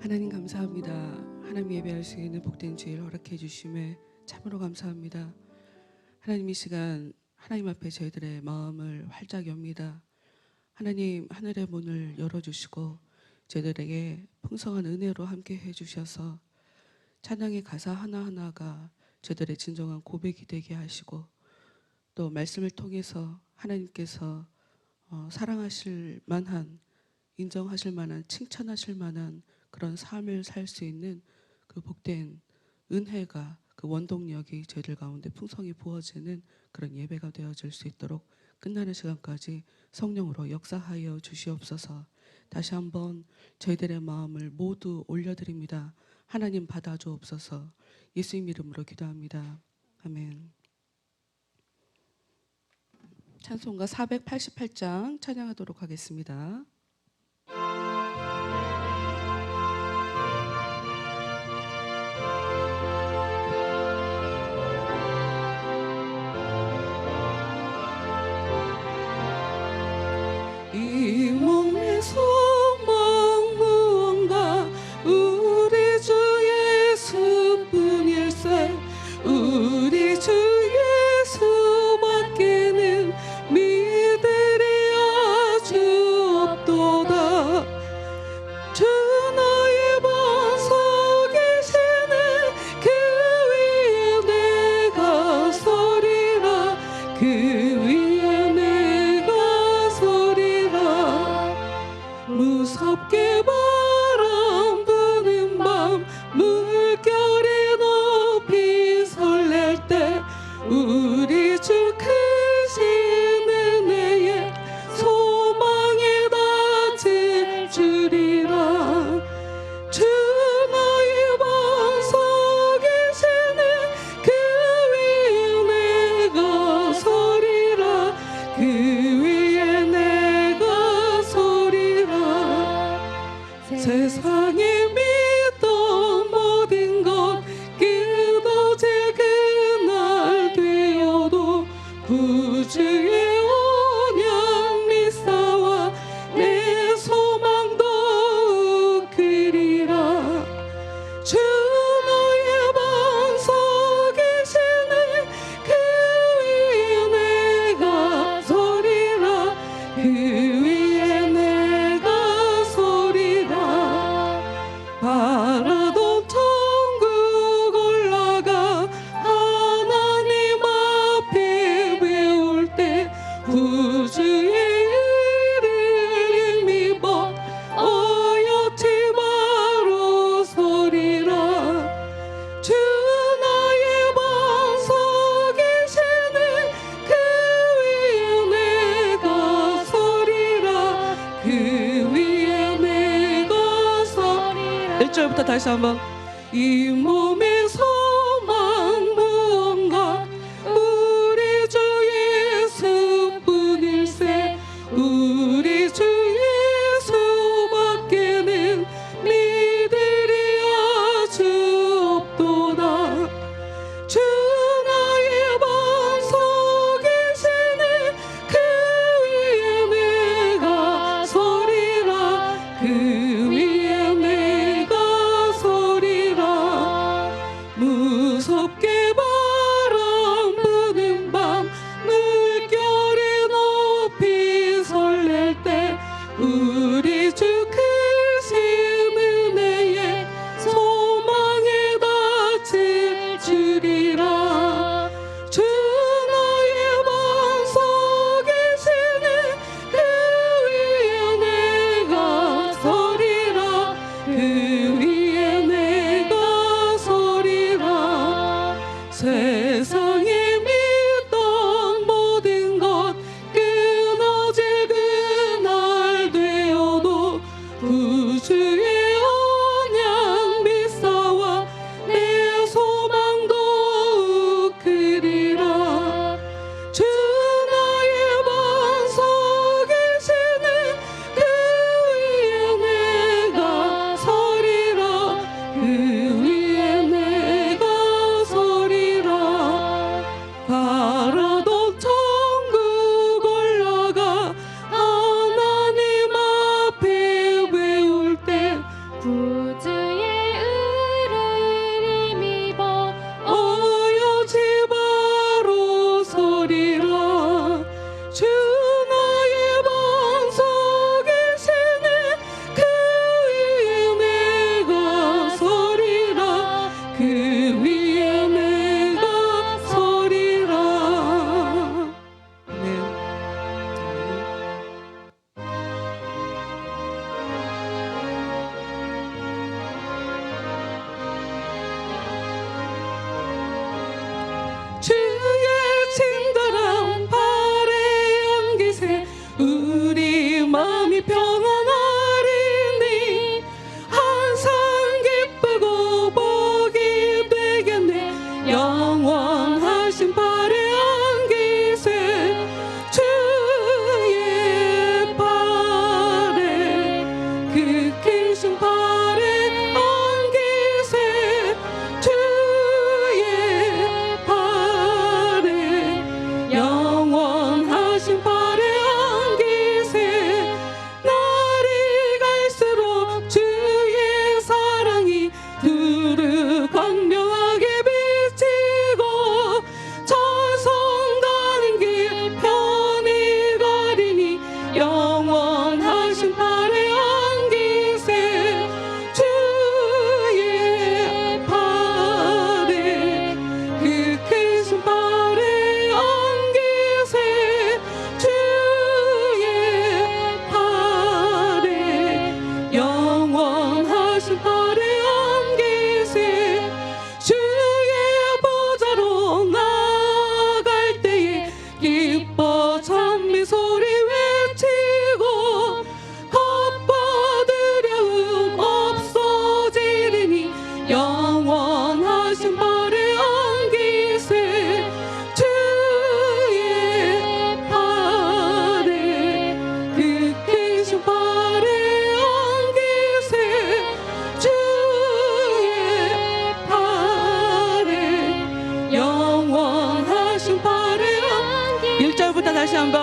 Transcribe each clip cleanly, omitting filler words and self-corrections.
하나님 감사합니다. 하나님 예배할 수 있는 복된 주일 허락해 주심에 참으로 감사합니다. 하나님 이 시간 하나님 앞에 저희들의 마음을 활짝 엽니다. 하나님 하늘의 문을 열어주시고 저희들에게 풍성한 은혜로 함께 해주셔서 찬양의 가사 하나하나가 저희들의 진정한 고백이 되게 하시고 또 말씀을 통해서 하나님께서 사랑하실 만한, 인정하실 만한, 칭찬하실 만한 그런 삶을 살 수 있는 그 복된 은혜가, 그 원동력이 저희들 가운데 풍성히 부어지는 그런 예배가 되어질 수 있도록 끝나는 시간까지 성령으로 역사하여 주시옵소서. 다시 한번 저희들의 마음을 모두 올려드립니다. 하나님 받아주옵소서. 예수님 이름으로 기도합니다. 아멘. 찬송가 488장 찬양하도록 하겠습니다. 이 몸의 소망 무언가 우리 주 예수뿐일세. 우리 주 예수밖에는 믿으리 아주 없도다. 주 너의 반석 계시는 그 위에 내가 서리라. 그 위에 내가 서리라. 무섭게 바람 부는 밤 물결이 높이 설렐 때 우리 주 크신 은혜에 소망이 닿을 줄이라. 주 너의 반석 계시는 그 위에 내가 서리라. 그 위에 내가 서리라. 세상에 믿던 모든 것 끊어질 그날 되어도 구주의 언약 믿사와 내 소망 더욱 크리라. 주 너의 반석 계시는 그 위에 내가 서리라. 그 위에 내가 서리라. 바라던 천국 올라가 하나님 앞에 배울 때 구주의 일을 힘입어 어여치 바로 서리라. 주 나의 반석 계시는 그 위에 내가 서리라. 그 위에 내가 서리라. 1절부터 다시 한번. 이 몸의 소망 무언가 우리 주 예수뿐일세. 우리 주 예수밖에는 믿으리 아주 없도다. 주 나의 반석 계시는 그 위에 내가 서리라. 그 위에 내가 서리라.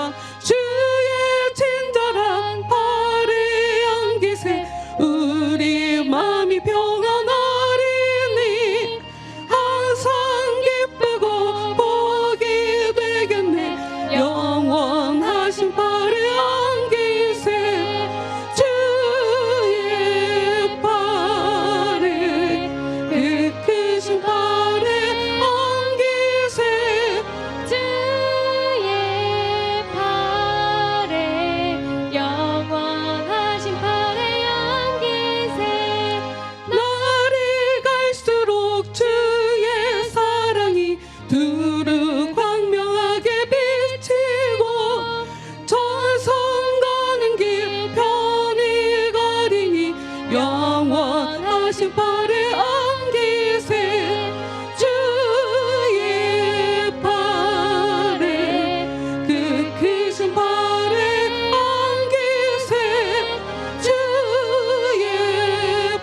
한번 주의 친절한 발에 안기세 우리 마음이 평안하리니 항상 기쁘고 복이 되겠네 영원하신 발에 안기세 주의 발에 그 크신 발에 안기세 주의 발에 영원하신 발에 안기세 날이 갈수록 주의 사랑이 두루 광명하게 비치고 전성 가는 길 편히 가리니 영원하신 발에 안기세 주의 발에 그 크신 발에 안기세 주의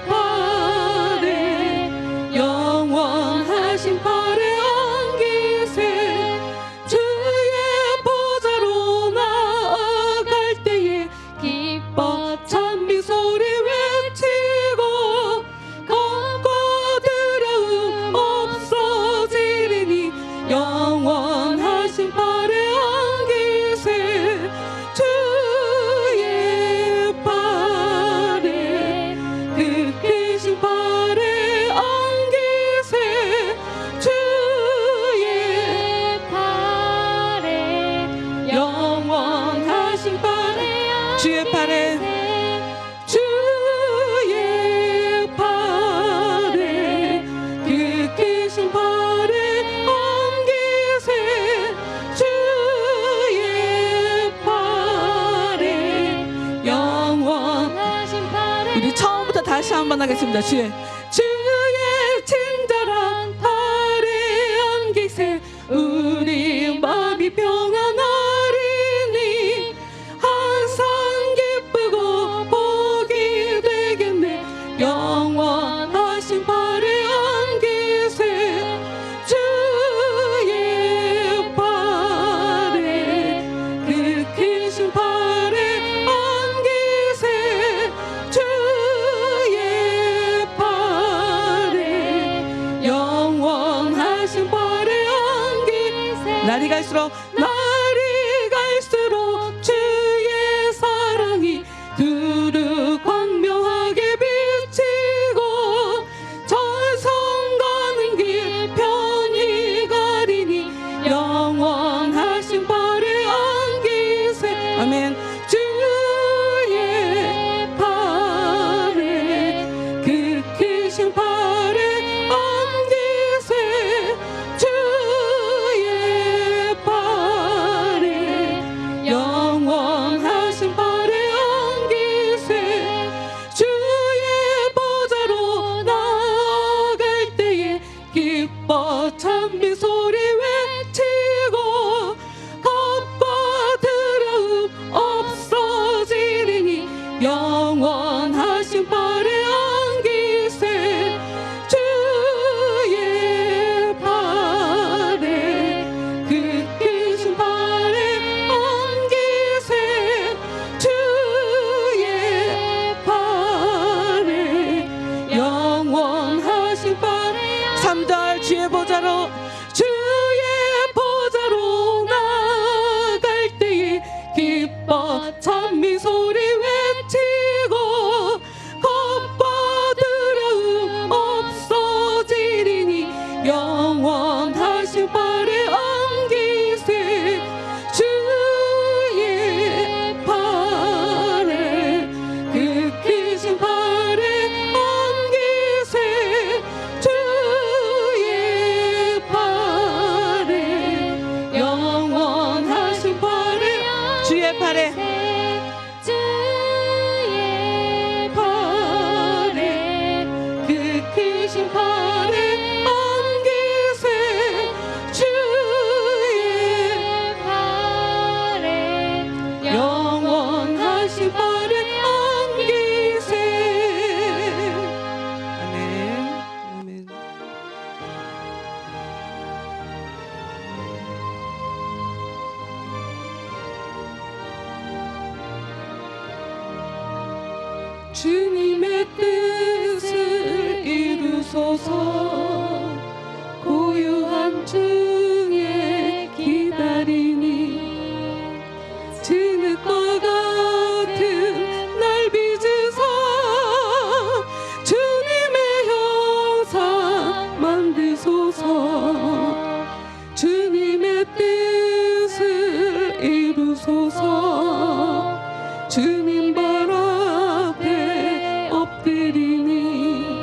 발에 영원하신 발에 안기세 주의 보좌로 나아갈 때에 기뻐 찬미 소리 외치고 겁과 두려움 없어지리니 영원하신 발에 안기세 주의 발에 그 크신 발에 안기세 주의 발에 영원하신 발에 주의 발에 주의 발에 그 크신 발에 안기세 주의 발에 영원 우리 처음부터 다시 한번 하겠습니다. 주의 친절한 발에 안기세 우리 마음이 평안하리니 항상 기쁘고 복이 되겠네 영원하신 발에 안기세 주의 발에 그 크신 발에 안기세 주의 발에 영원하신 발에 안기세 날이 갈수록 주의 사랑이 두루 광명하게 비치고 전성 가는 길 편히 가리니 영원하신 발에 안기세 아멘 주의 발에 그 크신 발에 안기세 주의 발에 영원하신 발에 안기세 주의 보좌로 나아갈 때에 기뻐 찬미 소리 외치고 겁과 두려움 없어지리니 영원하신 발에 안기세 주의 발에 그 크신 발에 안기세 주의 발에 영원하신 발에 3절 주의 보좌로 나아갈 때에 기뻐 찬미 소리 외치고 겁과 두려움 없어지리니 영원하신 발에 안기세 주의 발에 그 크신 발에 안기세 주의 발에 영원하신 발에 주의 발에 주의 발에 그 크신 발에 안기세 주의 발에 영원하신 발에 안기세 아멘 아멘 주님의 뜻을 이루소서. 고요한 중에 기다리니 진흙과 같은 날 빚으사 주님의 형상 만드소서. 주님의 뜻을 이루소서. 주님 발 앞에 엎드리니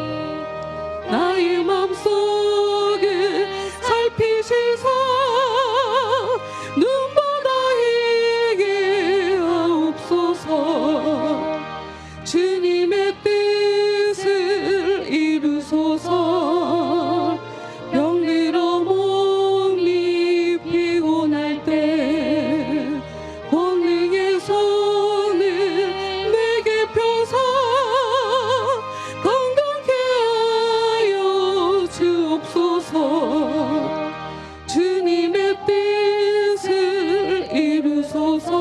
나의 맘속을 살피시사 눈보다 희게 하옵소서. 주님의 뜻을 이루소서. 병들어 몸이 피곤할 때 권능의 손을 내게 펴서 건강케 하여 주옵소서. 주님의 뜻을 이루소서.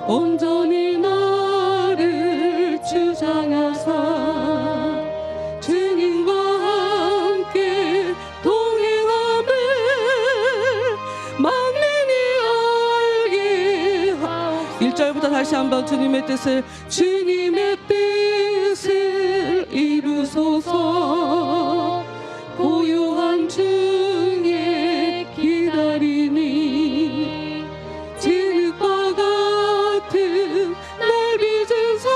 온전히 나를 주장하사 주님과 함께 동행함을 만민이 알게 하옵소서. 1절부터 다시 한번 주님의 뜻을 이루소서. 고요한 중에 기다리니 진흙과 같은 날 빚으사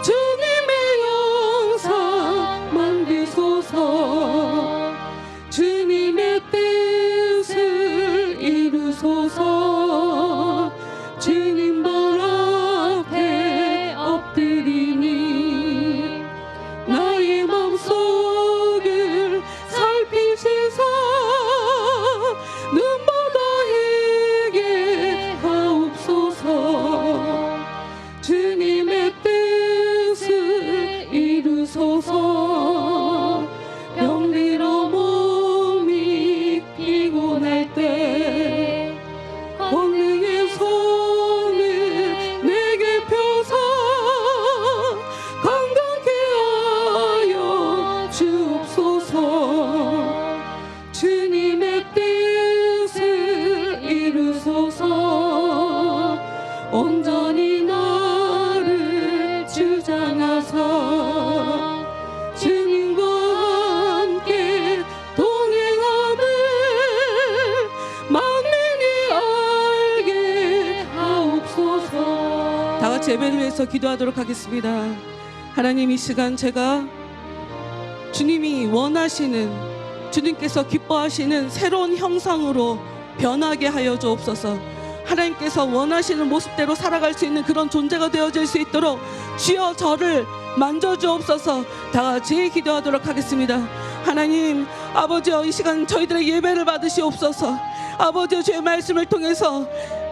주님의 형상 만드소서. 주님의 뜻을 이루소서. 주님 발 앞에 엎드리니 나의 맘속을 살피시사 눈보다 희게 하옵소서. 주님의 뜻을 이루소서. 병들어 몸이 피곤할 때 권능의 손을 내게 펴서 건강케 하여 주옵소서. 주님의 뜻을 이루소서. 온전히 나를 주장하사 주님과 함께 동행함을 만민이 알게 하옵소서. 다 같이 예배를 위해서 기도하도록 하겠습니다. 하나님, 이 시간 제가 주님이 원하시는, 주님께서 기뻐하시는 새로운 형상으로 변하게 하여 주옵소서. 하나님께서 원하시는 모습대로 살아갈 수 있는 그런 존재가 되어질 수 있도록 주여 저를 만져주옵소서. 다 같이 기도하도록 하겠습니다. 하나님 아버지여, 이 시간 저희들의 예배를 받으시옵소서. 아버지여, 주의 말씀을 통해서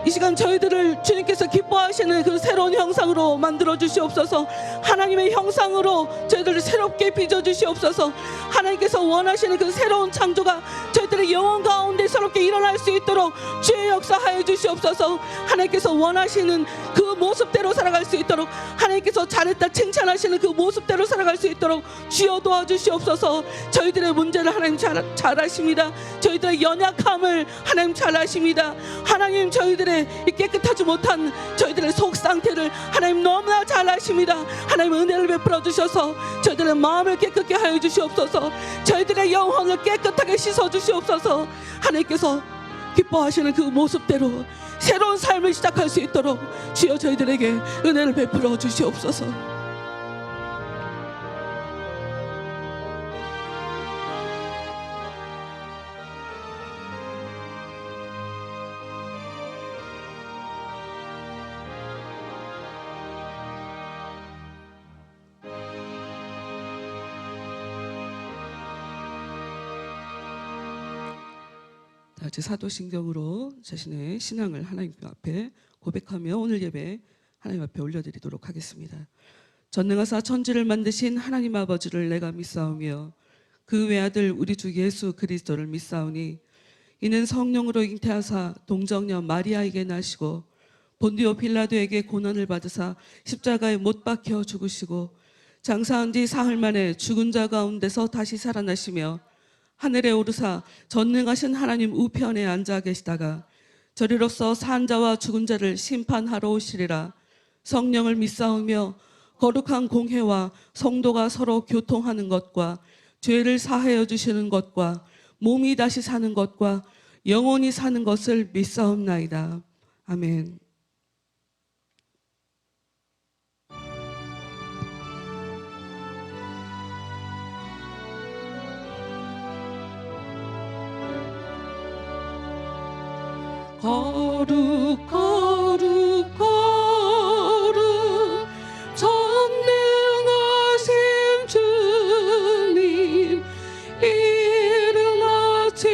이 시간 저희들을 주님께서 기뻐하시는 그 새로운 형상으로 만들어 주시옵소서. 하나님의 형상으로 저희들을 새롭게 빚어 주시옵소서. 하나님께서 원하시는 그 새로운 창조가 저희들의 영혼 가운데 새롭게 일어날 수 있도록 주의 역사하여 주시옵소서. 하나님께서 원하시는 그 모습대로 살아갈 수 있도록, 하나님께서 잘했다 칭찬하시는 그 모습대로 살아갈 수 있도록 주여 도와주시옵소서. 저희들의 문제를 하나님 잘 아십니다. 저희들의 연약함을 하나님 잘 아십니다. 하나님 저희들의 이 깨끗하지 못한 저희들의 속 상태를 하나님 너무나 잘 아십니다. 하나님 은혜를 베풀어 주셔서 저희들의 마음을 깨끗게 하여 주시옵소서. 저희들의 영혼을 깨끗하게 씻어 주시옵소서. 하나님께서 기뻐하시는 그 모습대로 새로운 삶을 시작할 수 있도록 주여 저희들에게 은혜를 베풀어 주시옵소서. 다 같이 사도신경으로 자신의 신앙을 하나님 앞에 고백하며 오늘 예배 하나님 앞에 올려드리도록 하겠습니다. 전능하사 천지를 만드신 하나님 아버지를 내가 믿사오며 그 외아들 우리 주 예수 그리스도를 믿사오니 이는 성령으로 잉태하사 동정녀 마리아에게 나시고 본디오 빌라도에게 고난을 받으사 십자가에 못 박혀 죽으시고 장사한 지 사흘 만에 죽은 자 가운데서 다시 살아나시며 하늘에 오르사 전능하신 하나님 우편에 앉아 계시다가 저리로서 산 자와 죽은 자를 심판하러 오시리라. 성령을 믿사오며 거룩한 공회와 성도가 서로 교통하는 것과 죄를 사하여 주시는 것과 몸이 다시 사는 것과 영원히 사는 것을 믿사옵나이다. 아멘. 거룩 거룩 거룩 전능하신 주님 이른 아침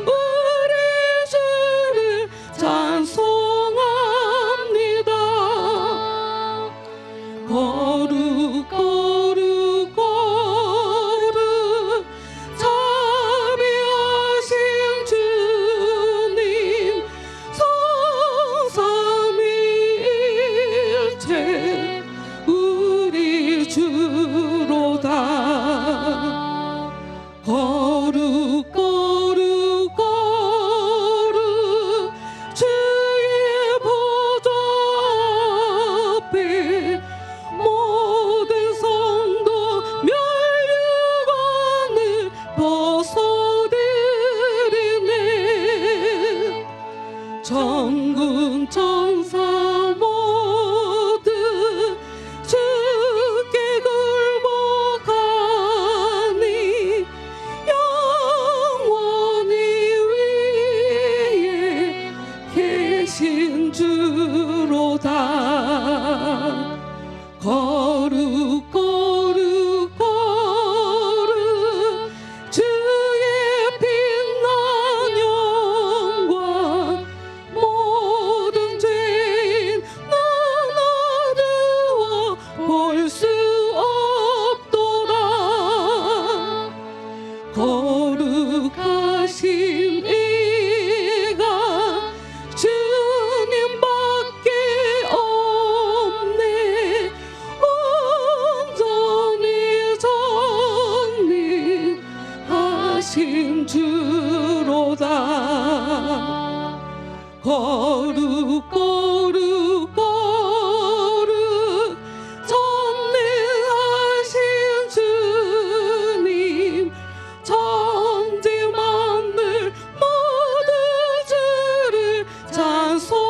우리 주를 찬송합니다. 거룩 거룩 거룩 자비하신 주님 성삼위일체 우리 주로다. 거룩 거룩 거룩 주의 보좌 앞에 모든 성도 멸류관을 벗어드리네. 전군 천사 모두 주께 굴복하니 영원히 위에 계신 주로다. 거룩 거룩 거룩 주의 빛난 영광 모든 죄인 눈 어두워 볼 수 없도다. 거룩하신 이가 주님밖에 없네. 온전히 전능하신 주로다. 거룩 거룩 거룩 전능하신 주님 천지 만물 모두 주를 찬송합니다.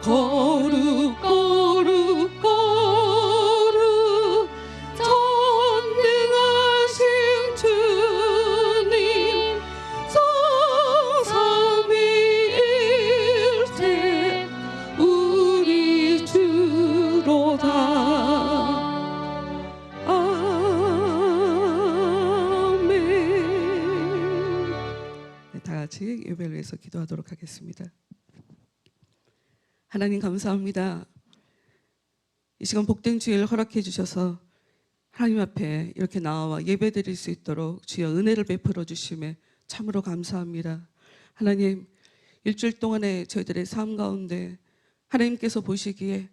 거룩 거룩 거룩 전능하신 주님 성삼위일체 우리 주로다. 아멘. 네, 다 같이 예배를 위해서 기도하도록 하겠습니다. 하나님 감사합니다. 이 시간 복된 주일 허락해 주셔서 하나님 앞에 이렇게 나와 예배 드릴 수 있도록 주여 은혜를 베풀어 주심에 참으로 감사합니다. 하나님 일주일 동안의 저희들의 삶 가운데 하나님께서 보시기에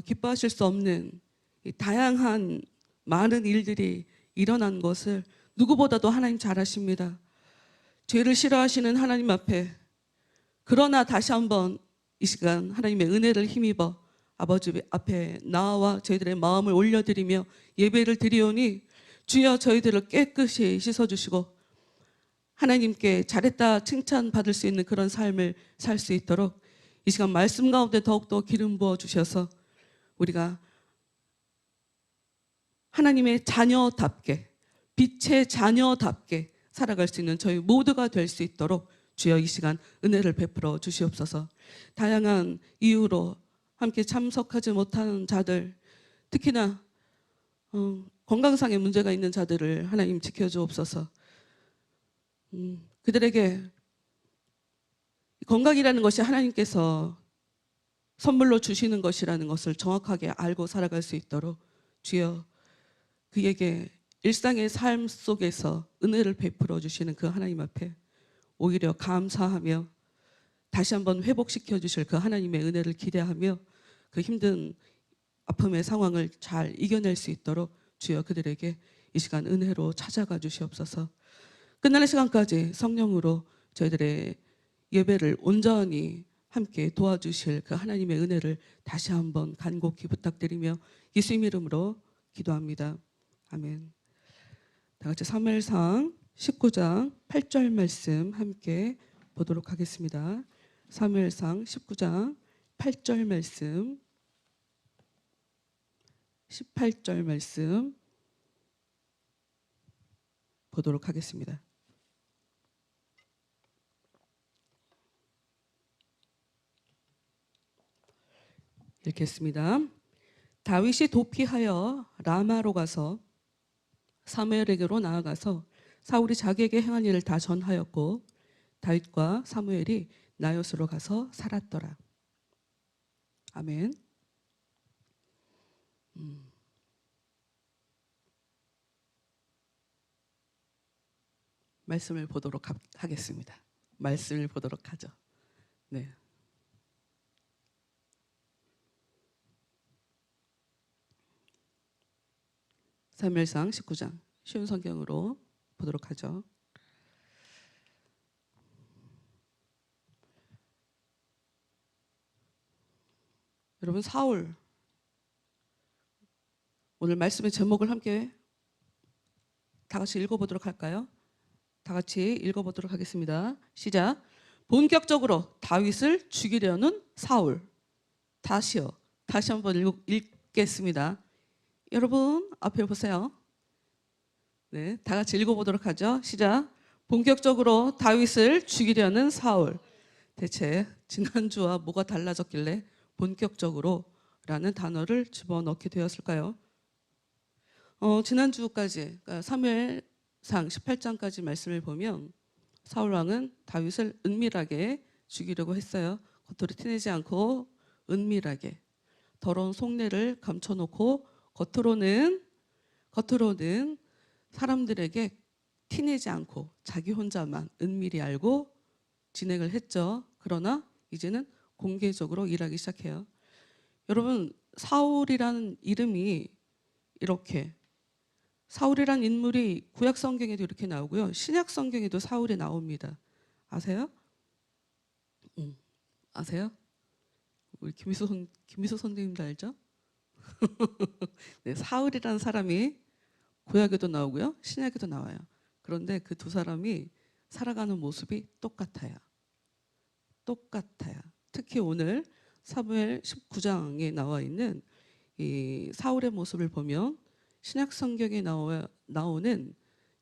기뻐하실 수 없는 이 다양한 많은 일들이 일어난 것을 누구보다도 하나님 잘 아십니다. 죄를 싫어하시는 하나님 앞에 그러나 다시 한번 이 시간 하나님의 은혜를 힘입어 아버지 앞에 나와 저희들의 마음을 올려드리며 예배를 드리오니 주여 저희들을 깨끗이 씻어주시고 하나님께 잘했다 칭찬받을 수 있는 그런 삶을 살 수 있도록 이 시간 말씀 가운데 더욱더 기름 부어 주셔서 우리가 하나님의 자녀답게 빛의 자녀답게 살아갈 수 있는 저희 모두가 될 수 있도록 주여 이 시간 은혜를 베풀어 주시옵소서. 다양한 이유로 함께 참석하지 못하는 자들, 특히나 건강상의 문제가 있는 자들을 하나님 지켜주옵소서. 그들에게 건강이라는 것이 하나님께서 선물로 주시는 것이라는 것을 정확하게 알고 살아갈 수 있도록 주여 그에게 일상의 삶 속에서 은혜를 베풀어 주시는 그 하나님 앞에 오히려 감사하며 다시 한번 회복시켜 주실 그 하나님의 은혜를 기대하며 그 힘든 아픔의 상황을 잘 이겨낼 수 있도록 주여 그들에게 이 시간 은혜로 찾아가 주시옵소서. 끝나는 시간까지 성령으로 저희들의 예배를 온전히 함께 도와주실 그 하나님의 은혜를 다시 한번 간곡히 부탁드리며 예수님 이름으로 기도합니다. 아멘. 다 같이 사무엘상 19장 8절 말씀 함께 보도록 하겠습니다. 사무엘상 19장 8절 말씀, 18절 말씀 보도록 하겠습니다. 읽겠습니다. 다윗이 도피하여 라마로 가서 사무엘에게로 나아가서 사울이 자기에게 행한 일을 다 전하였고 다윗과 사무엘이 나요스로 가서 살았더라. 아멘. 말씀을 보도록 하겠습니다. 말씀을 보도록 하죠. 네. 사무엘상 19장 쉬운 성경으로 보도록 하죠. 여러분, 사울, 오늘 말씀의 제목을 함께 다 같이 읽어보도록 할까요? 다 같이 읽어보도록 하겠습니다. 시작. 본격적으로 다윗을 죽이려는 사울. 다시 한번 읽겠습니다. 여러분 앞에 보세요. 네, 다 같이 읽어보도록 하죠. 시작. 본격적으로 다윗을 죽이려는 사울. 대체 지난주와 뭐가 달라졌길래 본격적으로라는 단어를 집어넣게 되었을까요? 지난주까지 그러니까 사무엘상 18장까지 말씀을 보면 사울 왕은 다윗을 은밀하게 죽이려고 했어요. 겉으로 티내지 않고 은밀하게 더러운 속내를 감춰놓고 겉으로는 사람들에게 티내지 않고 자기 혼자만 은밀히 알고 진행을 했죠. 그러나 이제는 공개적으로 일하기 시작해요. 여러분, 사울이라는 이름이 이렇게, 사울이라는 인물이 구약 성경에도 이렇게 나오고요. 신약 성경에도 사울이 나옵니다. 아세요? 아세요? 우리 김미소 선생님도 알죠? 네, 사울이라는 사람이 구약에도 나오고요, 신약에도 나와요. 그런데 그 두 사람이 살아가는 모습이 똑같아요. 특히 오늘 사무엘 19장에 나와 있는 이 사울의 모습을 보면 신약 성경에 나오는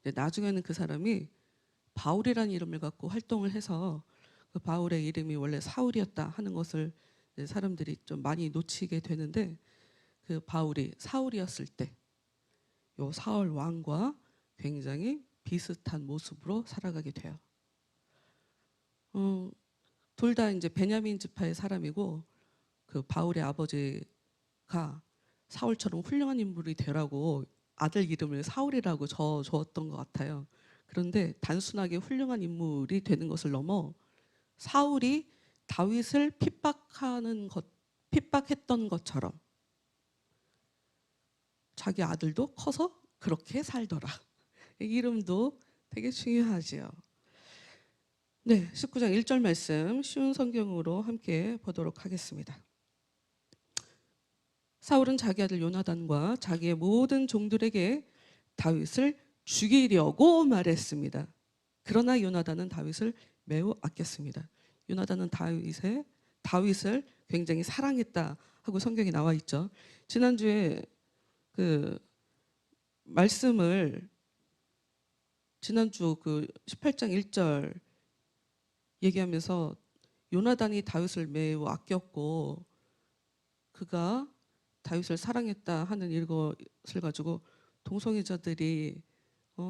나중에는 그 사람이 바울이라는 이름을 갖고 활동을 해서 그 바울의 이름이 원래 사울이었다 하는 것을 사람들이 좀 많이 놓치게 되는데, 그 바울이 사울이었을 때 요 사울 왕과 굉장히 비슷한 모습으로 살아가게 돼요. 둘 다 이제 베냐민 지파의 사람이고, 그 바울의 아버지가 사울처럼 훌륭한 인물이 되라고 아들 이름을 사울이라고 줬던 것 같아요. 그런데 단순하게 훌륭한 인물이 되는 것을 넘어 사울이 다윗을 핍박했던 것처럼 자기 아들도 커서 그렇게 살더라. 이름도 되게 중요하지요. 네, 19장 1절 말씀 쉬운 성경으로 함께 보도록 하겠습니다. 사울은 자기 아들 요나단과 자기의 모든 종들에게 다윗을 죽이려고 말했습니다. 그러나 요나단은 다윗을 매우 아꼈습니다. 요나단은 다윗을 굉장히 사랑했다 하고 성경에 나와 있죠. 지난주에 그 말씀을 지난주 그 18장 1절 얘기하면서 요나단이 다윗을 매우 아꼈고 그가 다윗을 사랑했다 하는 이것을 가지고 동성애자들이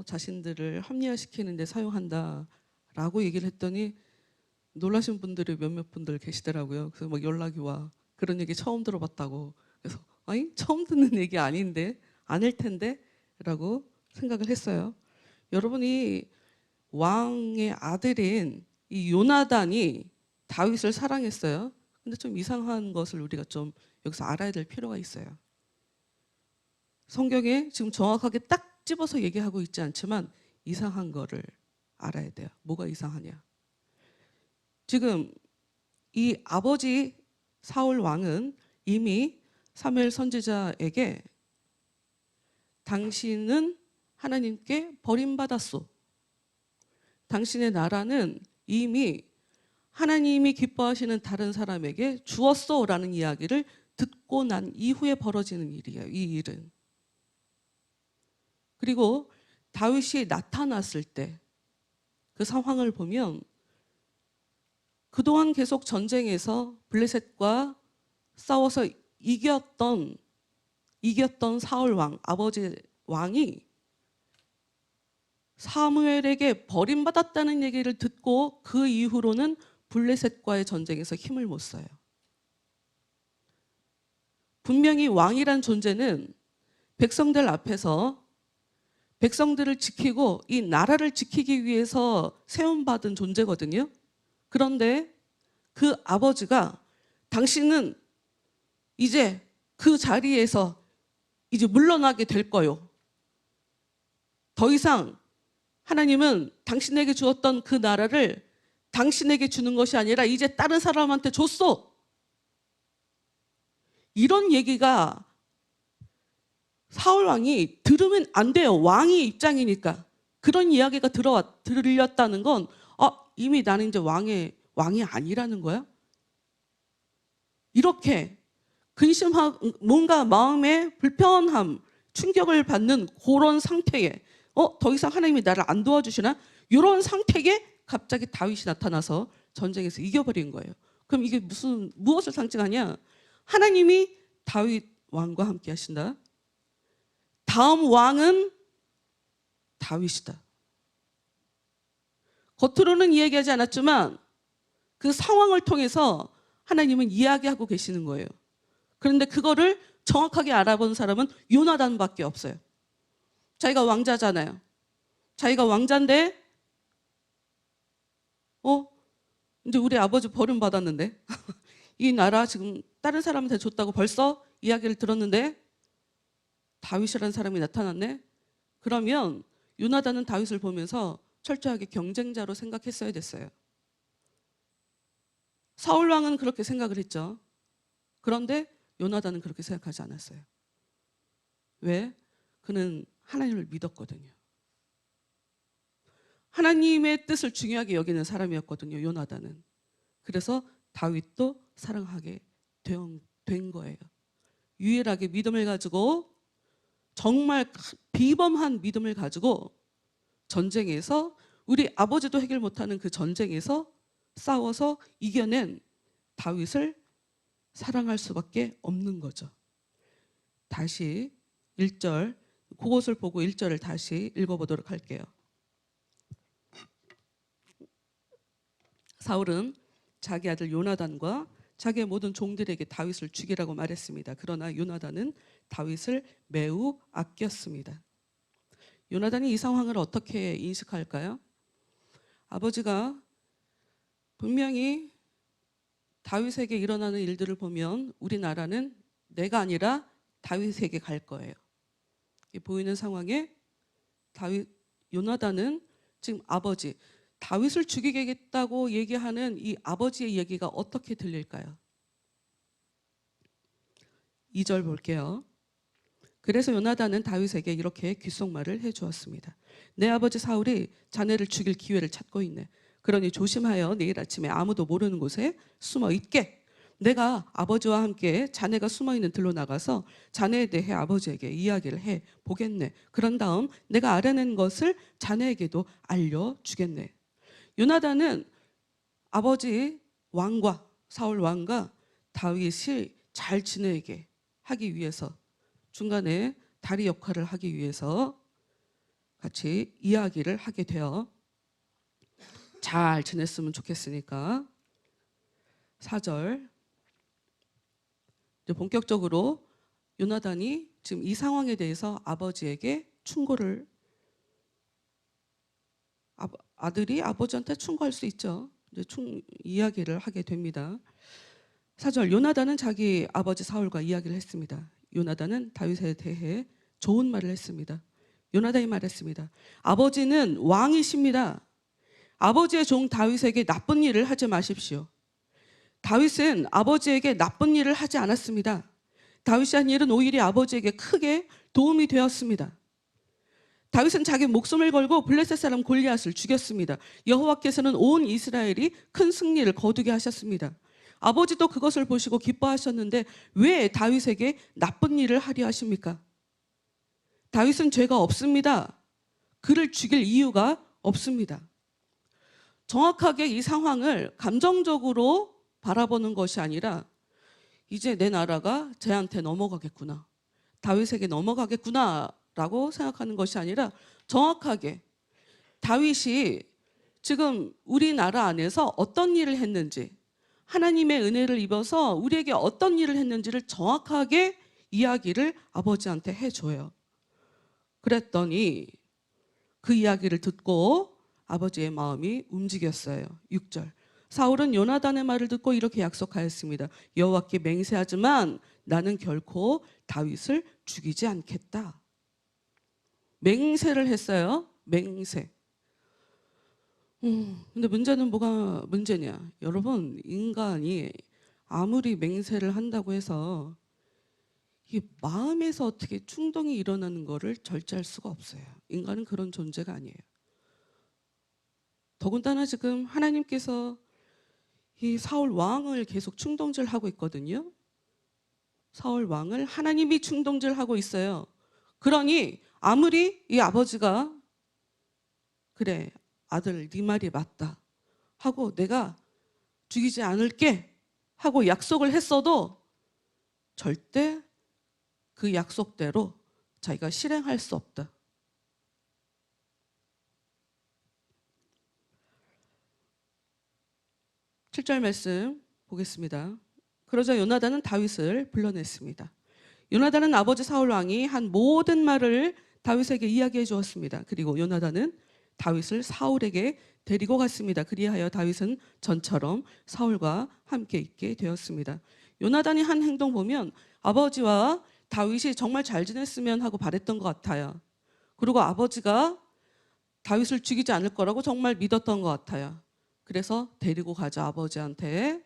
자신들을 합리화시키는 데 사용한다라고 얘기를 했더니 놀라신 분들이 몇몇 분들 계시더라고요. 그래서 막 연락이 와. 그런 얘기 처음 들어봤다고. 그래서 아니 처음 듣는 얘기 아닌데, 아닐 텐데 라고 생각을 했어요. 여러분이 왕의 아들인 이 요나단이 다윗을 사랑했어요. 근데 좀 이상한 것을 우리가 좀 여기서 알아야 될 필요가 있어요. 성경에 지금 정확하게 딱 집어서 얘기하고 있지 않지만 이상한 거를 알아야 돼요. 뭐가 이상하냐? 지금 이 아버지 사울 왕은 이미 사무엘 선지자에게 당신은 하나님께 버림받았소. 당신의 나라는 이미 하나님이 기뻐하시는 다른 사람에게 주었소라는 이야기를 듣고 난 이후에 벌어지는 일이에요. 이 일은. 그리고 다윗이 나타났을 때 그 상황을 보면 그동안 계속 전쟁에서 블레셋과 싸워서 이겼던 사울 왕, 아버지 왕이 사무엘에게 버림받았다는 얘기를 듣고 그 이후로는 블레셋과의 전쟁에서 힘을 못 써요. 분명히 왕이란 존재는 백성들 앞에서 백성들을 지키고 이 나라를 지키기 위해서 세움받은 존재거든요. 그런데 그 아버지가 당신은 이제 그 자리에서 이제 물러나게 될 거요. 더 이상 하나님은 당신에게 주었던 그 나라를 당신에게 주는 것이 아니라 이제 다른 사람한테 줬어. 이런 얘기가 사울 왕이 들으면 안 돼요. 왕의 입장이니까. 그런 이야기가 들렸다는 건 이미 나는 이제 왕이 아니라는 거야? 이렇게 근심하고 뭔가 마음에 불편함, 충격을 받는 그런 상태에 더 이상 하나님이 나를 안 도와주시나? 이런 상태에 갑자기 다윗이 나타나서 전쟁에서 이겨버린 거예요. 그럼 이게 무엇을 상징하냐? 하나님이 다윗 왕과 함께 하신다. 다음 왕은 다윗이다. 겉으로는 이야기하지 않았지만 그 상황을 통해서 하나님은 이야기하고 계시는 거예요. 그런데 그거를 정확하게 알아본 사람은 요나단밖에 없어요. 자기가 왕자잖아요. 자기가 왕자인데 이제 우리 아버지 버림받았는데 이 나라 지금 다른 사람한테 줬다고 벌써 이야기를 들었는데 다윗이라는 사람이 나타났네. 그러면 요나단은 다윗을 보면서 철저하게 경쟁자로 생각했어야 됐어요. 사울 왕은 그렇게 생각을 했죠. 그런데 요나단은 그렇게 생각하지 않았어요. 왜? 그는 하나님을 믿었거든요. 하나님의 뜻을 중요하게 여기는 사람이었거든요. 요나단은. 그래서 다윗도 사랑하게 된 거예요. 유일하게 믿음을 가지고 정말 비범한 믿음을 가지고 전쟁에서 우리 아버지도 해결 못하는 그 전쟁에서 싸워서 이겨낸 다윗을 사랑할 수밖에 없는 거죠. 다시 1절, 그것을 보고 1절을 다시 읽어보도록 할게요. 사울은 자기 아들 요나단과 자기의 모든 종들에게 다윗을 죽이라고 말했습니다. 그러나 요나단은 다윗을 매우 아꼈습니다. 요나단이 이 상황을 어떻게 인식할까요? 아버지가 분명히 다윗에게 일어나는 일들을 보면 우리나라는 내가 아니라 다윗에게 갈 거예요. 보이는 상황에 요나단은 지금 아버지 다윗을 죽이겠다고 얘기하는 이 아버지의 얘기가 어떻게 들릴까요? 2절 볼게요. 그래서 요나단은 다윗에게 이렇게 귓속말을 해주었습니다. 내 아버지 사울이 자네를 죽일 기회를 찾고 있네. 그러니 조심하여 내일 아침에 아무도 모르는 곳에 숨어 있게. 내가 아버지와 함께 자네가 숨어 있는 들로 나가서 자네에 대해 아버지에게 이야기를 해 보겠네. 그런 다음 내가 알아낸 것을 자네에게도 알려주겠네. 요나단은 아버지 왕과 사울 왕과 다윗이 잘 지내게 하기 위해서 중간에 다리 역할을 하기 위해서 같이 이야기를 하게 되어 잘 지냈으면 좋겠으니까 4절 이제 본격적으로 요나단이 지금 이 상황에 대해서 아버지에게 충고를 아들이 아버지한테 충고할 수 있죠. 이제 이야기를 하게 됩니다. 4절, 요나단은 자기 아버지 사울과 이야기를 했습니다. 요나단은 다윗에 대해 좋은 말을 했습니다. 요나단이 말했습니다. 아버지는 왕이십니다. 아버지의 종 다윗에게 나쁜 일을 하지 마십시오. 다윗은 아버지에게 나쁜 일을 하지 않았습니다. 다윗이 한 일은 오히려 아버지에게 크게 도움이 되었습니다. 다윗은 자기 목숨을 걸고 블레셋 사람 골리앗을 죽였습니다. 여호와께서는 온 이스라엘이 큰 승리를 거두게 하셨습니다. 아버지도 그것을 보시고 기뻐하셨는데 왜 다윗에게 나쁜 일을 하려 하십니까? 다윗은 죄가 없습니다. 그를 죽일 이유가 없습니다. 정확하게 이 상황을 감정적으로 바라보는 것이 아니라 이제 내 나라가 쟤한테 넘어가겠구나, 다윗에게 넘어가겠구나 라고 생각하는 것이 아니라 정확하게 다윗이 지금 우리나라 안에서 어떤 일을 했는지, 하나님의 은혜를 입어서 우리에게 어떤 일을 했는지를 정확하게 이야기를 아버지한테 해줘요. 그랬더니 그 이야기를 듣고 아버지의 마음이 움직였어요. 6절, 사울은 요나단의 말을 듣고 이렇게 약속하였습니다. 여호와께 맹세하지만 나는 결코 다윗을 죽이지 않겠다. 맹세를 했어요. 맹세. 근데 문제는 뭐가 문제냐? 여러분, 인간이 아무리 맹세를 한다고 해서 이 마음에서 어떻게 충동이 일어나는 거를 절제할 수가 없어요. 인간은 그런 존재가 아니에요. 더군다나 지금 하나님께서 이 사울 왕을 계속 충동질하고 있거든요. 사울 왕을 하나님이 충동질하고 있어요. 그러니 아무리 이 아버지가 그래, 아들 네 말이 맞다 하고 내가 죽이지 않을게 하고 약속을 했어도 절대 그 약속대로 자기가 실행할 수 없다. 칠 절 말씀 보겠습니다. 그러자 요나단은 다윗을 불러냈습니다. 요나단은 아버지 사울 왕이 한 모든 말을 다윗에게 이야기해 주었습니다. 그리고 요나단은 다윗을 사울에게 데리고 갔습니다. 그리하여 다윗은 전처럼 사울과 함께 있게 되었습니다. 요나단이 한 행동 보면 아버지와 다윗이 정말 잘 지냈으면 하고 바랬던 것 같아요. 그리고 아버지가 다윗을 죽이지 않을 거라고 정말 믿었던 것 같아요. 그래서 데리고 가자 아버지한테.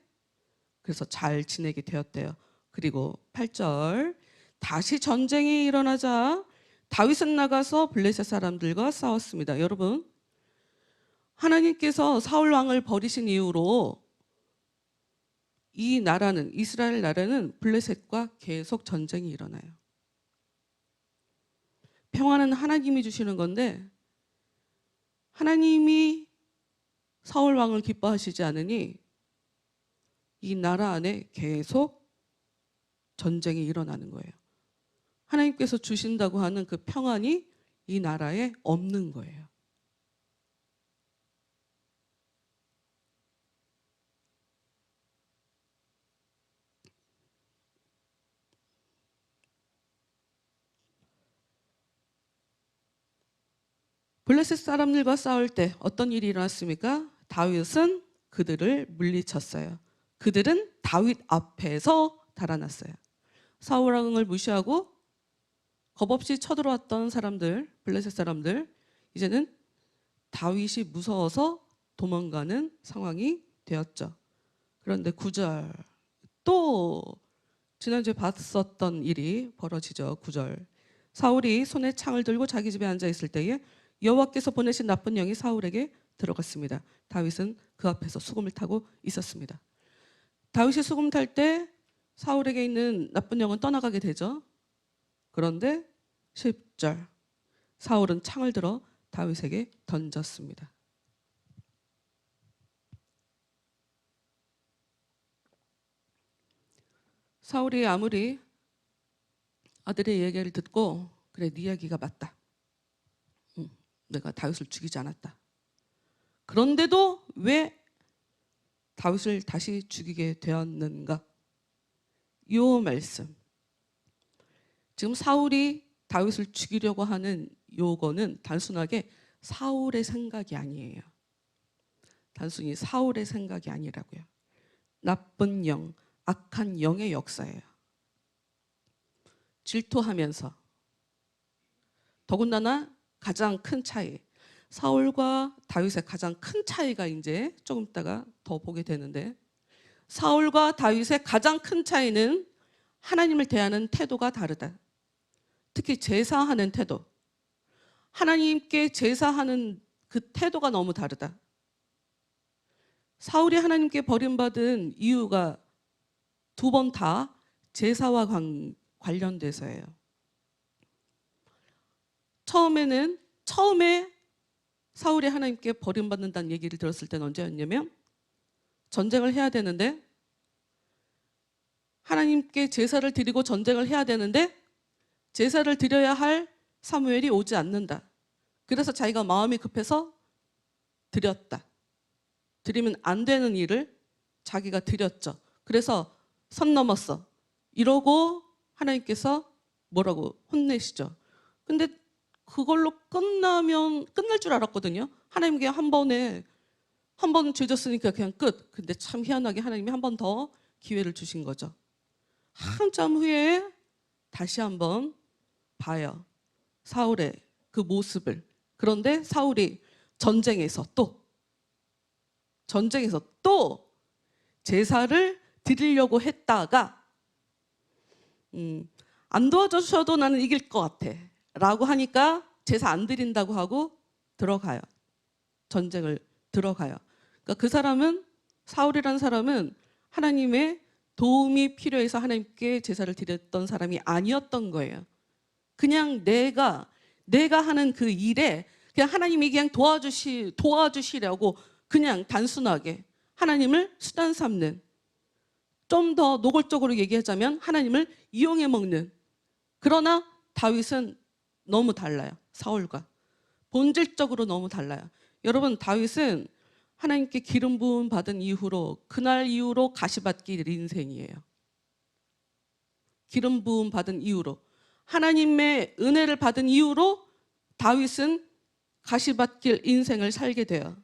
그래서 잘 지내게 되었대요. 그리고 8절, 다시 전쟁이 일어나자 다윗은 나가서 블레셋 사람들과 싸웠습니다. 여러분, 하나님께서 사울 왕을 버리신 이후로 이 나라는, 이스라엘 나라는 블레셋과 계속 전쟁이 일어나요. 평화는 하나님이 주시는 건데 하나님이 사울 왕을 기뻐하시지 않으니 이 나라 안에 계속 전쟁이 일어나는 거예요. 하나님께서 주신다고 하는 그 평안이 이 나라에 없는 거예요. 블레셋 사람들과 싸울 때 어떤 일이 일어났습니까? 다윗은 그들을 물리쳤어요. 그들은 다윗 앞에서 달아났어요. 사울 왕을 무시하고 겁없이 쳐들어왔던 사람들, 블레셋 사람들, 이제는 다윗이 무서워서 도망가는 상황이 되었죠. 그런데 9절, 또 지난주에 봤었던 일이 벌어지죠. 9절, 사울이 손에 창을 들고 자기 집에 앉아 있을 때에 여호와께서 보내신 나쁜 영이 사울에게 들어갔습니다. 다윗은 그 앞에서 수금을 타고 있었습니다. 다윗이 수금 탈 때 사울에게 있는 나쁜 영은 떠나가게 되죠. 그런데 10절, 사울은 창을 들어 다윗에게 던졌습니다. 사울이 아무리 아들의 얘기를 듣고 그래, 네 이야기가 맞다, 내가 다윗을 죽이지 않았다, 그런데도 왜 다윗을 다시 죽이게 되었는가? 이 말씀, 지금 사울이 다윗을 죽이려고 하는 요거는 단순하게 사울의 생각이 아니에요. 단순히 사울의 생각이 아니라고요. 나쁜 영, 악한 영의 역사예요. 질투하면서, 더군다나 가장 큰 차이, 사울과 다윗의 가장 큰 차이가 이제 조금 있다가 더 보게 되는데, 사울과 다윗의 가장 큰 차이는 하나님을 대하는 태도가 다르다. 특히 제사하는 태도, 하나님께 제사하는 그 태도가 너무 다르다. 사울이 하나님께 버림받은 이유가 두 번 다 제사와 관련돼서예요. 처음에 사울이 하나님께 버림받는다는 얘기를 들었을 때는 언제였냐면, 전쟁을 해야 되는데, 하나님께 제사를 드리고 전쟁을 해야 되는데 제사를 드려야 할 사무엘이 오지 않는다. 그래서 자기가 마음이 급해서 드렸다. 드리면 안 되는 일을 자기가 드렸죠. 그래서 선 넘었어. 이러고 하나님께서 뭐라고 혼내시죠. 근데 그걸로 끝날 줄 알았거든요. 하나님께 한 번 죄졌으니까 그냥 끝. 근데 참 희한하게 하나님이 한 번 더 기회를 주신 거죠. 한참 후에 다시 한번 봐요. 사울의 그 모습을. 그런데 사울이 전쟁에서 또 제사를 드리려고 했다가 안 도와주셔도 나는 이길 것 같아 라고 하니까 제사 안 드린다고 하고 들어가요. 전쟁을 들어가요. 그러니까 그 사람은, 사울이라는 사람은 하나님의 도움이 필요해서 하나님께 제사를 드렸던 사람이 아니었던 거예요. 그냥 내가 하는 그 일에 그냥 하나님이 그냥 도와주시려고 그냥 단순하게 하나님을 수단 삼는, 좀 더 노골적으로 얘기하자면 하나님을 이용해 먹는. 그러나 다윗은 너무 달라요. 사울과 본질적으로 너무 달라요. 여러분, 다윗은 하나님께 기름 부음 받은 이후로, 그날 이후로 가시밭길 인생이에요. 기름 부음 받은 이후로, 하나님의 은혜를 받은 이후로 다윗은 가시밭길 인생을 살게 돼요.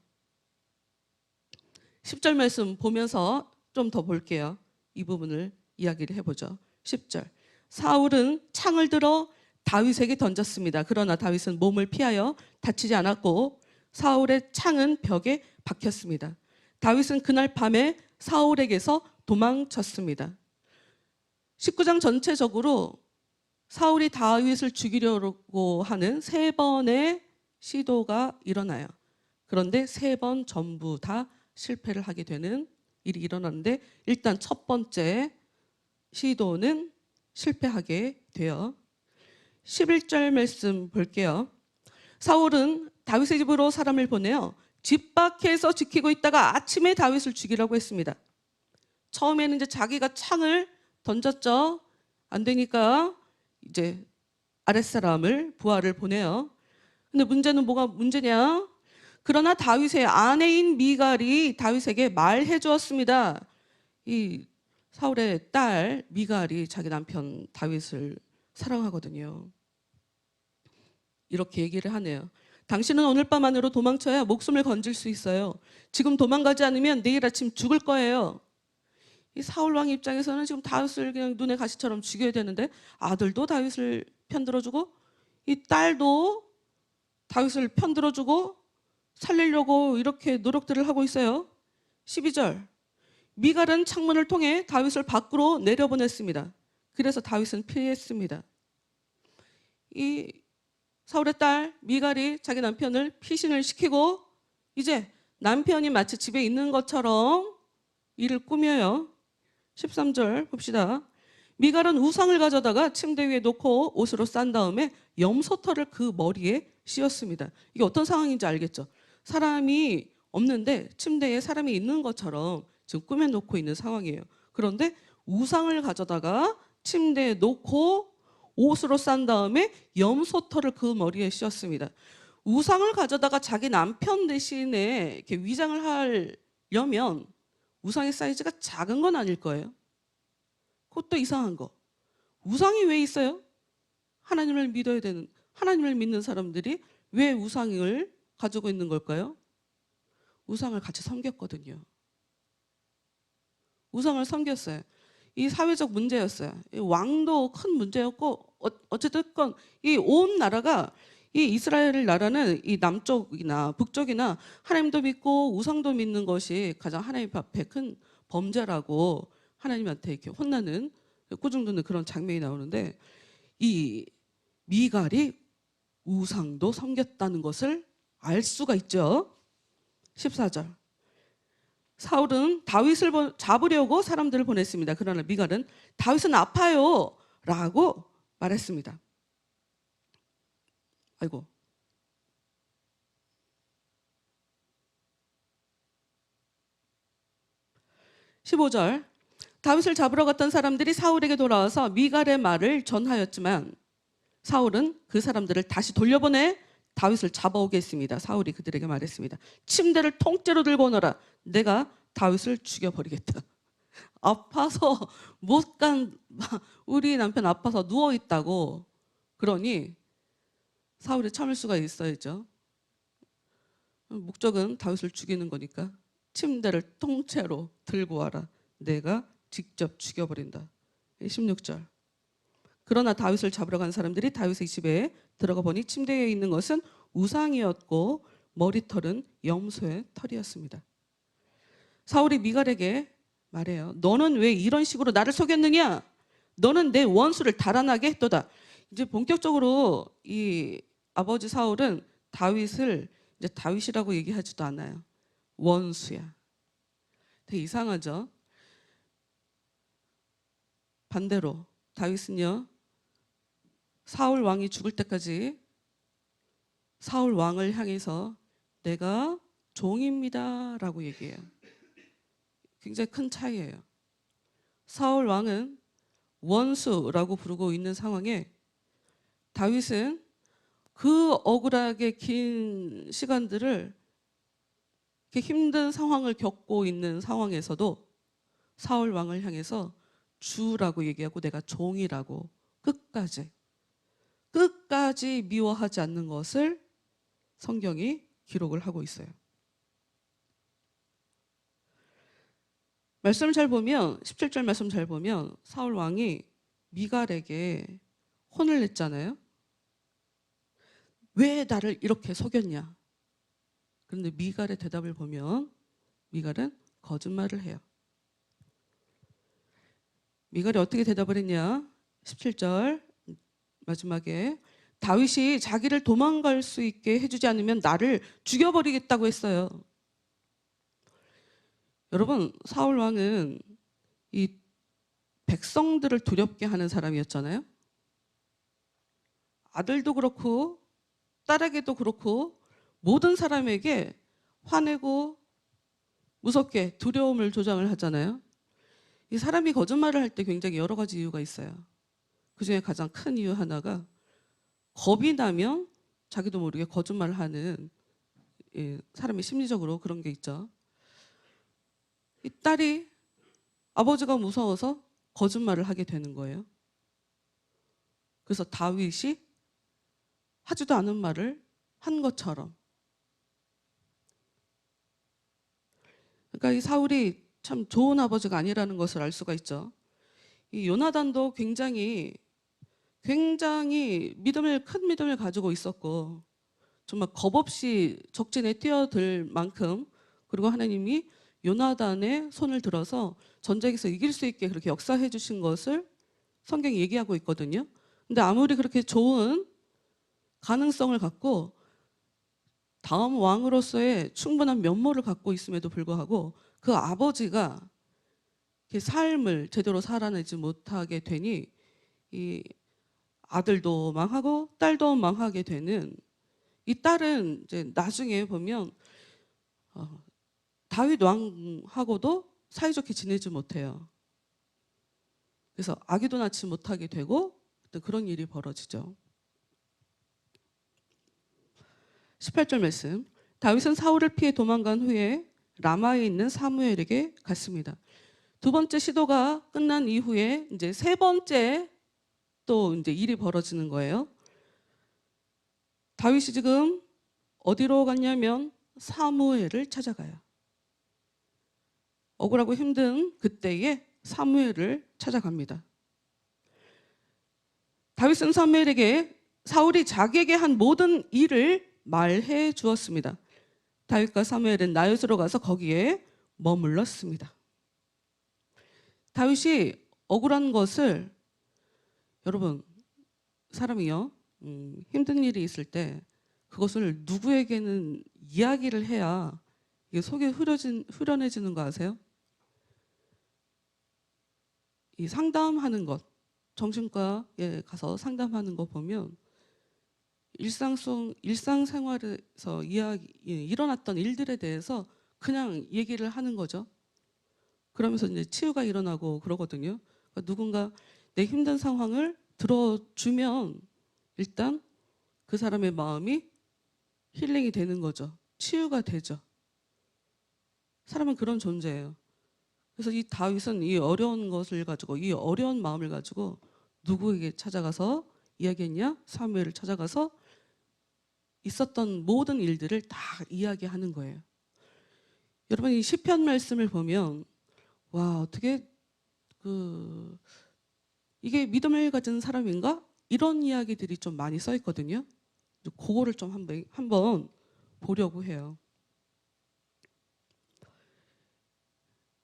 10절 말씀 보면서 좀 더 볼게요. 이 부분을 이야기를 해보죠. 10절. 사울은 창을 들어 다윗에게 던졌습니다. 그러나 다윗은 몸을 피하여 다치지 않았고 사울의 창은 벽에 박혔습니다. 다윗은 그날 밤에 사울에게서 도망쳤습니다. 19장 전체적으로 사울이 다윗을 죽이려고 하는 3번의 시도가 일어나요. 그런데 3번 전부 다 실패를 하게 되는 일이 일어났는데, 일단 첫 번째 시도는 실패하게 돼요. 11절 말씀 볼게요. 사울은 다윗의 집으로 사람을 보내어 집 밖에서 지키고 있다가 아침에 다윗을 죽이라고 했습니다. 처음에는 이제 자기가 창을 던졌죠. 안 되니까 이제 아랫사람을, 부하를 보내요. 근데 문제는 뭐가 문제냐? 그러나 다윗의 아내인 미갈이 다윗에게 말해 주었습니다. 이 사울의 딸 미갈이 자기 남편 다윗을 사랑하거든요. 이렇게 얘기를 하네요. 당신은 오늘 밤 안으로 도망쳐야 목숨을 건질 수 있어요. 지금 도망가지 않으면 내일 아침 죽을 거예요. 이 사울 왕 입장에서는 지금 다윗을 그냥 눈에 가시처럼 죽여야 되는데, 아들도 다윗을 편들어주고 이 딸도 다윗을 편들어주고 살리려고 이렇게 노력들을 하고 있어요. 12절. 미갈은 창문을 통해 다윗을 밖으로 내려보냈습니다. 그래서 다윗은 피했습니다. 이 사울의 딸 미갈이 자기 남편을 피신을 시키고 이제 남편이 마치 집에 있는 것처럼 일을 꾸며요. 13절 봅시다. 미갈은 우상을 가져다가 침대 위에 놓고 옷으로 싼 다음에 염소털을 그 머리에 씌웠습니다. 이게 어떤 상황인지 알겠죠? 사람이 없는데 침대에 사람이 있는 것처럼 지금 꾸며놓고 있는 상황이에요. 그런데 우상을 가져다가 침대에 놓고 옷으로 싼 다음에 염소털을 그 머리에 씌웠습니다. 우상을 가져다가 자기 남편 대신에 이렇게 위장을 하려면 우상의 사이즈가 작은 건 아닐 거예요. 그것도 이상한 거. 우상이 왜 있어요? 하나님을 믿어야 되는, 하나님을 믿는 사람들이 왜 우상을 가지고 있는 걸까요? 우상을 같이 섬겼거든요. 우상을 섬겼어요. 이 사회적 문제였어요. 이 왕도 큰 문제였고 어쨌든 이 온 나라가 이 이스라엘 나라는 이 남쪽이나 북쪽이나 하나님도 믿고 우상도 믿는 것이 가장 하나님 앞에 큰 범죄라고 하나님한테 이렇게 혼나는 꾸중드는 그런 장면이 나오는데 이 미갈이 우상도 섬겼다는 것을 알 수가 있죠. 14절. 사울은 다윗을 잡으려고 사람들을 보냈습니다. 그러나 미갈은 다윗은 아파요 라고 말했습니다. 아이고. (15절) 다윗을 잡으러 갔던 사람들이 사울에게 돌아와서 미갈의 말을 전하였지만 사울은 그 사람들을 다시 돌려보내 다윗을 잡아오게 했습니다. 사울이 그들에게 말했습니다. 침대를 통째로 들고 오너라. 내가 다윗을 죽여버리겠다. 아파서 못 간 우리 남편 아파서 누워있다고. 그러니 사울이 참을 수가 있어야죠. 목적은 다윗을 죽이는 거니까 침대를 통째로 들고 와라. 내가 직접 죽여버린다. 16절. 그러나 다윗을 잡으러 간 사람들이 다윗의 집에 들어가 보니 침대에 있는 것은 우상이었고 머리털은 염소의 털이었습니다. 사울이 미갈에게 말해요. 너는 왜 이런 식으로 나를 속였느냐? 너는 내 원수를 달아나게 했도다. 이제 본격적으로 이 아버지 사울은 다윗을 이제 다윗이라고 얘기하지도 않아요. 원수야. 되게 이상하죠? 반대로 다윗은요. 사울 왕이 죽을 때까지 사울 왕을 향해서 내가 종입니다 라고 얘기해요. 굉장히 큰 차이예요. 사울 왕은 원수라고 부르고 있는 상황에 다윗은 그 억울하게 긴 시간들을 이렇게 힘든 상황을 겪고 있는 상황에서도 사울 왕을 향해서 주라고 얘기하고 내가 종이라고 끝까지 미워하지 않는 것을 성경이 기록을 하고 있어요. 말씀을 잘 보면 17절 말씀 잘 보면 사울 왕이 미갈에게 혼을 냈잖아요. 왜 나를 이렇게 속였냐? 그런데 미갈의 대답을 보면 미갈은 거짓말을 해요. 미갈이 어떻게 대답을 했냐? 17절 마지막에 다윗이 자기를 도망갈 수 있게 해주지 않으면 나를 죽여버리겠다고 했어요. 여러분, 사울 왕은 이 백성들을 두렵게 하는 사람이었잖아요. 아들도 그렇고 딸에게도 그렇고 모든 사람에게 화내고 무섭게 두려움을 조장을 하잖아요. 이 사람이 거짓말을 할 때 굉장히 여러 가지 이유가 있어요. 그중에 가장 큰 이유 하나가 겁이 나면 자기도 모르게 거짓말을 하는 사람이 심리적으로 그런 게 있죠. 이 딸이 아버지가 무서워서 거짓말을 하게 되는 거예요. 그래서 다윗이 하지도 않은 말을 한 것처럼. 그러니까 이 사울이 참 좋은 아버지가 아니라는 것을 알 수가 있죠. 이 요나단도 굉장히 큰 믿음을 가지고 있었고 정말 겁없이 적진에 뛰어들 만큼 그리고 하나님이 요나단의 손을 들어서 전쟁에서 이길 수 있게 그렇게 역사해 주신 것을 성경이 얘기하고 있거든요. 근데 아무리 그렇게 좋은 가능성을 갖고 다음 왕으로서의 충분한 면모를 갖고 있음에도 불구하고 그 아버지가 삶을 제대로 살아내지 못하게 되니 이 아들도 망하고 딸도 망하게 되는 이 딸은 이제 나중에 보면 다윗 왕하고도 사이좋게 지내지 못해요. 그래서 아기도 낳지 못하게 되고 그런 일이 벌어지죠. 18절 말씀. 다윗은 사울을 피해 도망간 후에 라마에 있는 사무엘에게 갔습니다. 두 번째 시도가 끝난 이후에 이제 세 번째 또 이제 일이 벌어지는 거예요. 다윗이 지금 어디로 갔냐면 사무엘을 찾아가요. 억울하고 힘든 그때에 사무엘을 찾아갑니다. 다윗은 사무엘에게 사울이 자기에게 한 모든 일을 말해 주었습니다. 다윗과 사무엘은 나요스로 가서 거기에 머물렀습니다. 다윗이 억울한 것을, 여러분, 사람이요, 힘든 일이 있을 때 그것을 누구에게는 이야기를 해야 이게 속이 후련해지는 거 아세요? 이 상담하는 것, 정신과에 가서 상담하는 거 보면 일상생활에서 일어났던 일들에 대해서 그냥 얘기를 하는 거죠. 그러면서 이제 치유가 일어나고 그러거든요. 그러니까 누군가 내 힘든 상황을 들어주면 일단 그 사람의 마음이 힐링이 되는 거죠. 치유가 되죠. 사람은 그런 존재예요. 그래서 이 다윗은 이 어려운 것을 가지고, 이 어려운 마음을 가지고 누구에게 찾아가서 이야기했냐? 사무엘을 찾아가서 있었던 모든 일들을 다 이야기하는 거예요. 여러분, 이 시편 말씀을 보면 와, 어떻게 이게 믿음을 가진 사람인가? 이런 이야기들이 좀 많이 써 있거든요. 그거를 좀 한번 보려고 해요.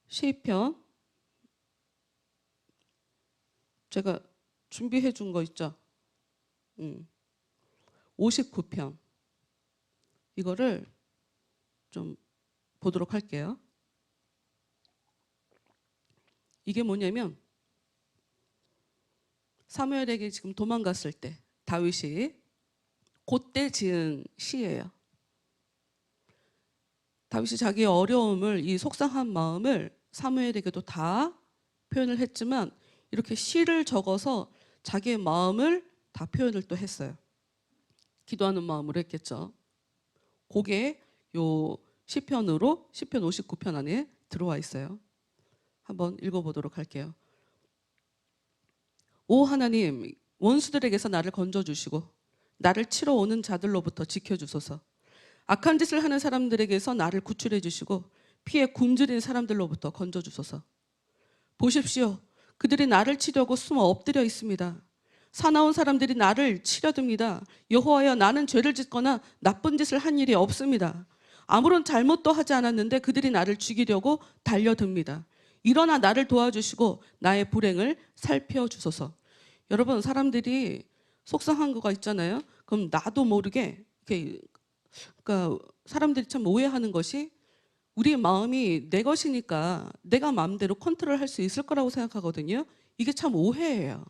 시편, 제가 준비해 준 거 있죠? 59편. 이거를 좀 보도록 할게요. 이게 뭐냐면 사무엘에게 지금 도망갔을 때 다윗이 그때 지은 시예요. 다윗이 자기의 어려움을, 이 속상한 마음을 사무엘에게도 다 표현을 했지만 이렇게 시를 적어서 자기의 마음을 다 표현을 또 했어요. 기도하는 마음으로 했겠죠. 그게 요 시편으로 시편 59편 안에 들어와 있어요. 한번 읽어보도록 할게요. 오 하나님, 원수들에게서 나를 건져주시고 나를 치러 오는 자들로부터 지켜주소서. 악한 짓을 하는 사람들에게서 나를 구출해 주시고 피에 굶주린 사람들로부터 건져주소서. 보십시오, 그들이 나를 치려고 숨어 엎드려 있습니다. 사나운 사람들이 나를 치려듭니다. 여호와여, 나는 죄를 짓거나 나쁜 짓을 한 일이 없습니다. 아무런 잘못도 하지 않았는데 그들이 나를 죽이려고 달려듭니다. 일어나 나를 도와주시고 나의 불행을 살펴주소서. 여러분, 사람들이 속상한 거가 있잖아요. 그럼 나도 모르게 그러니까 사람들이 참 오해하는 것이 우리의 마음이 내 것이니까 내가 마음대로 컨트롤할 수 있을 거라고 생각하거든요. 이게 참 오해예요.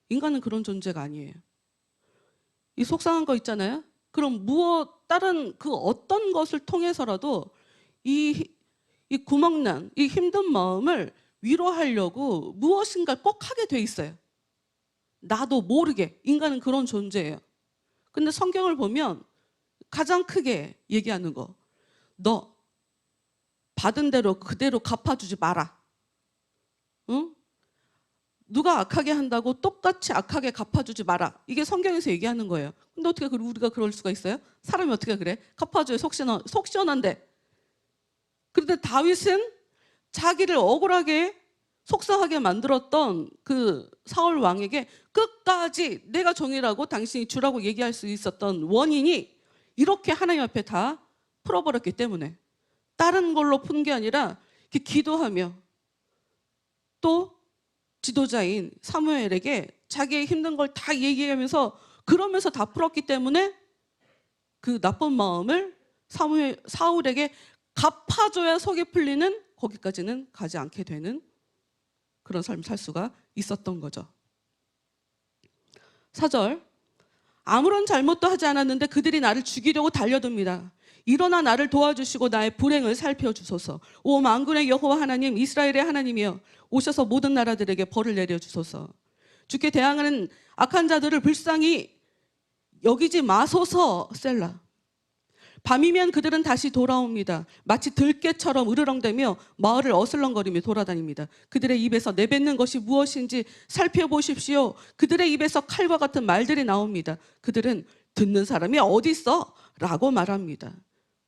인간은 그런 존재가 아니에요. 이 속상한 거 있잖아요. 그럼 다른 그 어떤 것을 통해서라도 이 구멍난, 이 힘든 마음을 위로하려고 무엇인가 꼭 하게 돼 있어요. 나도 모르게. 인간은 그런 존재예요. 근데 성경을 보면 가장 크게 얘기하는 거, 너 받은 대로 그대로 갚아주지 마라. 응? 누가 악하게 한다고 똑같이 악하게 갚아주지 마라. 이게 성경에서 얘기하는 거예요. 근데 어떻게 우리가 그럴 수가 있어요? 사람이 어떻게 그래? 갚아줘요. 속 시원한데. 그런데 다윗은 자기를 억울하게 속상하게 만들었던 그 사울 왕에게 끝까지 내가 정의라고 당신이 주라고 얘기할 수 있었던 원인이 이렇게 하나님 앞에 다 풀어버렸기 때문에, 다른 걸로 푼 게 아니라 이렇게 기도하며 또 지도자인 사무엘에게 자기의 힘든 걸 다 얘기하면서 그러면서 다 풀었기 때문에 그 나쁜 마음을 사울에게 갚아줘야 속이 풀리는, 거기까지는 가지 않게 되는 그런 삶을 살 수가 있었던 거죠. 4절, 아무런 잘못도 하지 않았는데 그들이 나를 죽이려고 달려듭니다. 일어나 나를 도와주시고 나의 불행을 살펴주소서. 오 만군의 여호와 하나님, 이스라엘의 하나님이여, 오셔서 모든 나라들에게 벌을 내려주소서. 주께 대항하는 악한 자들을 불쌍히 여기지 마소서. 셀라. 밤이면 그들은 다시 돌아옵니다. 마치 들깨처럼 으르렁대며 마을을 어슬렁거리며 돌아다닙니다. 그들의 입에서 내뱉는 것이 무엇인지 살펴보십시오. 그들의 입에서 칼과 같은 말들이 나옵니다. 그들은 듣는 사람이 어디 있어? 라고 말합니다.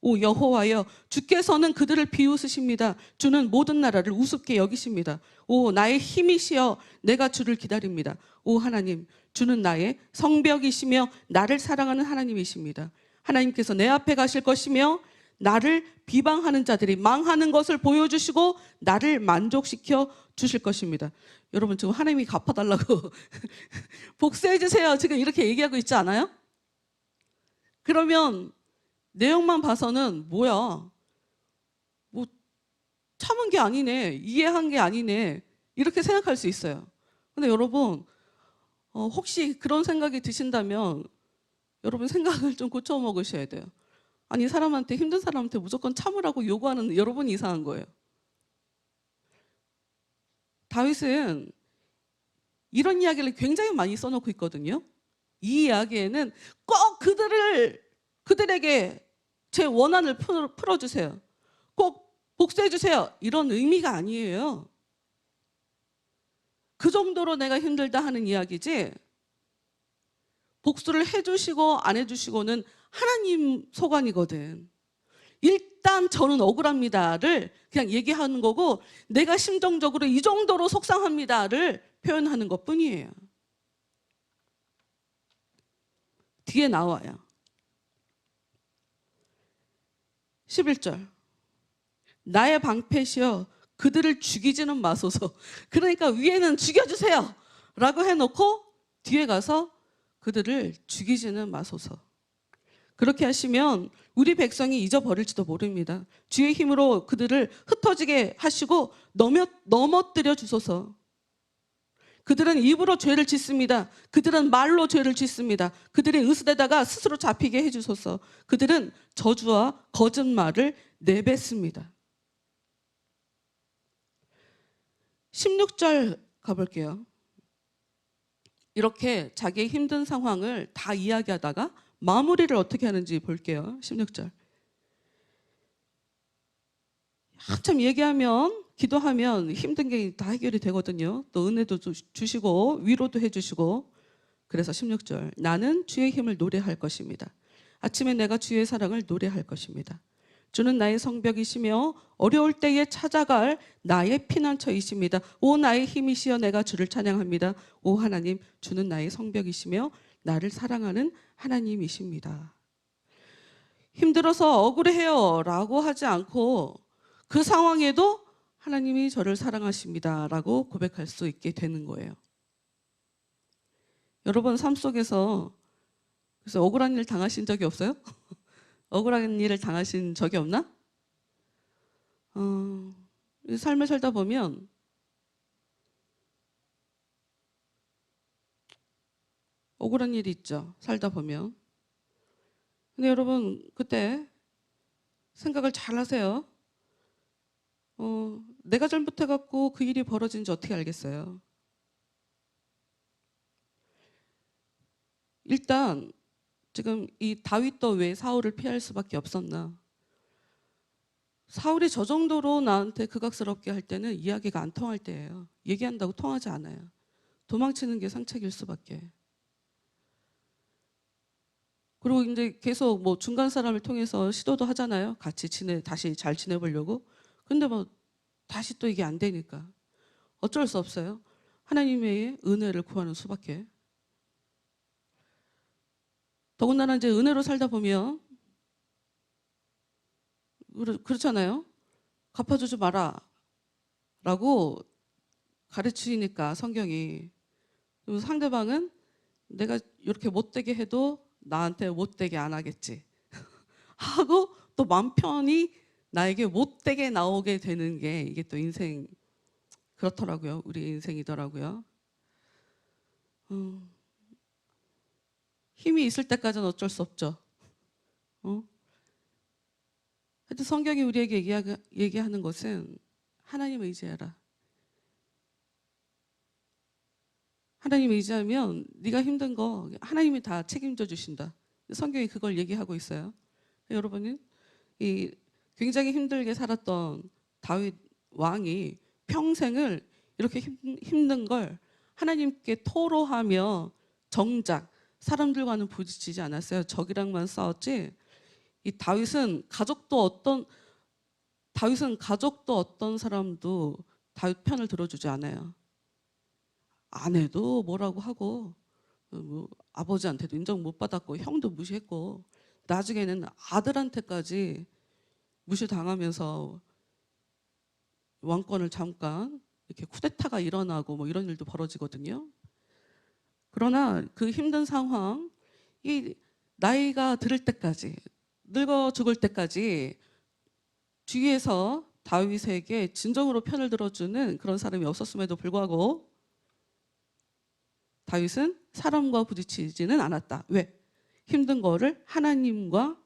오 여호와여, 주께서는 그들을 비웃으십니다. 주는 모든 나라를 우습게 여기십니다. 오 나의 힘이시여, 내가 주를 기다립니다. 오 하나님, 주는 나의 성벽이시며 나를 사랑하는 하나님이십니다. 하나님께서 내 앞에 가실 것이며 나를 비방하는 자들이 망하는 것을 보여주시고 나를 만족시켜 주실 것입니다. 여러분, 지금 하나님이 갚아달라고 복수해 주세요, 지금 이렇게 얘기하고 있지 않아요? 그러면 내용만 봐서는 뭐야, 뭐 참은 게 아니네, 이해한 게 아니네, 이렇게 생각할 수 있어요. 근데 여러분, 혹시 그런 생각이 드신다면 여러분 생각을 좀 고쳐 먹으셔야 돼요. 아니, 사람한테, 힘든 사람한테 무조건 참으라고 요구하는 여러분이 이상한 거예요. 다윗은 이런 이야기를 굉장히 많이 써놓고 있거든요. 이 이야기에는 꼭 그들에게 제 원한을 풀어주세요, 꼭 복수해주세요, 이런 의미가 아니에요. 그 정도로 내가 힘들다 하는 이야기지, 복수를 해주시고 안 해주시고는 하나님 소관이거든. 일단 저는 억울합니다를 그냥 얘기하는 거고, 내가 심정적으로 이 정도로 속상합니다를 표현하는 것 뿐이에요. 뒤에 나와요. 11절, 나의 방패시여 그들을 죽이지는 마소서. 그러니까 위에는 죽여주세요 라고 해놓고 뒤에 가서 그들을 죽이지는 마소서. 그렇게 하시면 우리 백성이 잊어버릴지도 모릅니다. 주의 힘으로 그들을 흩어지게 하시고 넘어뜨려 주소서. 그들은 입으로 죄를 짓습니다. 그들은 말로 죄를 짓습니다. 그들의 의술에다가 스스로 잡히게 해주소서. 그들은 저주와 거짓말을 내뱉습니다. 16절 가볼게요. 이렇게 자기의 힘든 상황을 다 이야기하다가 마무리를 어떻게 하는지 볼게요. 16절. 한참 얘기하면, 기도하면 힘든 게 다 해결이 되거든요. 또 은혜도 주시고 위로도 해주시고. 그래서 16절, 나는 주의 힘을 노래할 것입니다. 아침에 내가 주의 사랑을 노래할 것입니다. 주는 나의 성벽이시며 어려울 때에 찾아갈 나의 피난처이십니다. 오 나의 힘이시여, 내가 주를 찬양합니다. 오 하나님, 주는 나의 성벽이시며 나를 사랑하는 하나님이십니다. 힘들어서 억울해요 라고 하지 않고 그 상황에도 하나님이 저를 사랑하십니다 라고 고백할 수 있게 되는 거예요. 여러분 삶 속에서 그래서 억울한 일 당하신 적이 없어요? 억울한 일을 당하신 적이 없나? 삶을 살다 보면 억울한 일이 있죠. 살다 보면. 근데 여러분 그때 생각을 잘 하세요. 내가 잘못해갖고 그 일이 벌어진지 어떻게 알겠어요? 일단 지금 이 다윗도 왜 사울을 피할 수밖에 없었나? 사울이 저 정도로 나한테 극악스럽게 할 때는 이야기가 안 통할 때예요. 얘기한다고 통하지 않아요. 도망치는 게 상책일 수밖에. 그리고 이제 계속 뭐 중간 사람을 통해서 시도도 하잖아요. 같이 다시 잘 지내보려고. 근데 뭐 다시 또 이게 안 되니까 어쩔 수 없어요. 하나님의 은혜를 구하는 수밖에. 더군다나 이제 은혜로 살다 보면 그렇잖아요. 갚아주지 마라 라고 가르치니까 성경이. 그리고 상대방은 내가 이렇게 못되게 해도 나한테 못되게 안 하겠지 하고 또 맘 편히 나에게 못되게 나오게 되는 게 이게 또 인생 그렇더라고요. 우리 인생이더라고요. 힘이 있을 때까지는 어쩔 수 없죠. 하여튼 성경이 우리에게 얘기하는 것은 하나님을 의지해라. 하나님을 의지하면 네가 힘든 거 하나님이 다 책임져 주신다. 성경이 그걸 얘기하고 있어요. 여러분은 이 굉장히 힘들게 살았던 다윗 왕이 평생을 이렇게 힘든 걸 하나님께 토로하며 정작 사람들과는 부딪히지 않았어요. 적이랑만 싸웠지 이 다윗은 가족도 어떤 사람도 다윗 편을 들어주지 않아요. 아내도 뭐라고 하고 뭐 아버지한테도 인정 못 받았고 형도 무시했고 나중에는 아들한테까지 무시당하면서 왕권을 잠깐 이렇게 쿠데타가 일어나고 뭐 이런 일도 벌어지거든요. 그러나 그 힘든 상황, 이 나이가 들을 때까지, 늙어 죽을 때까지 주위에서 다윗에게 진정으로 편을 들어주는 그런 사람이 없었음에도 불구하고 다윗은 사람과 부딪히지는 않았다. 왜? 힘든 거를 하나님과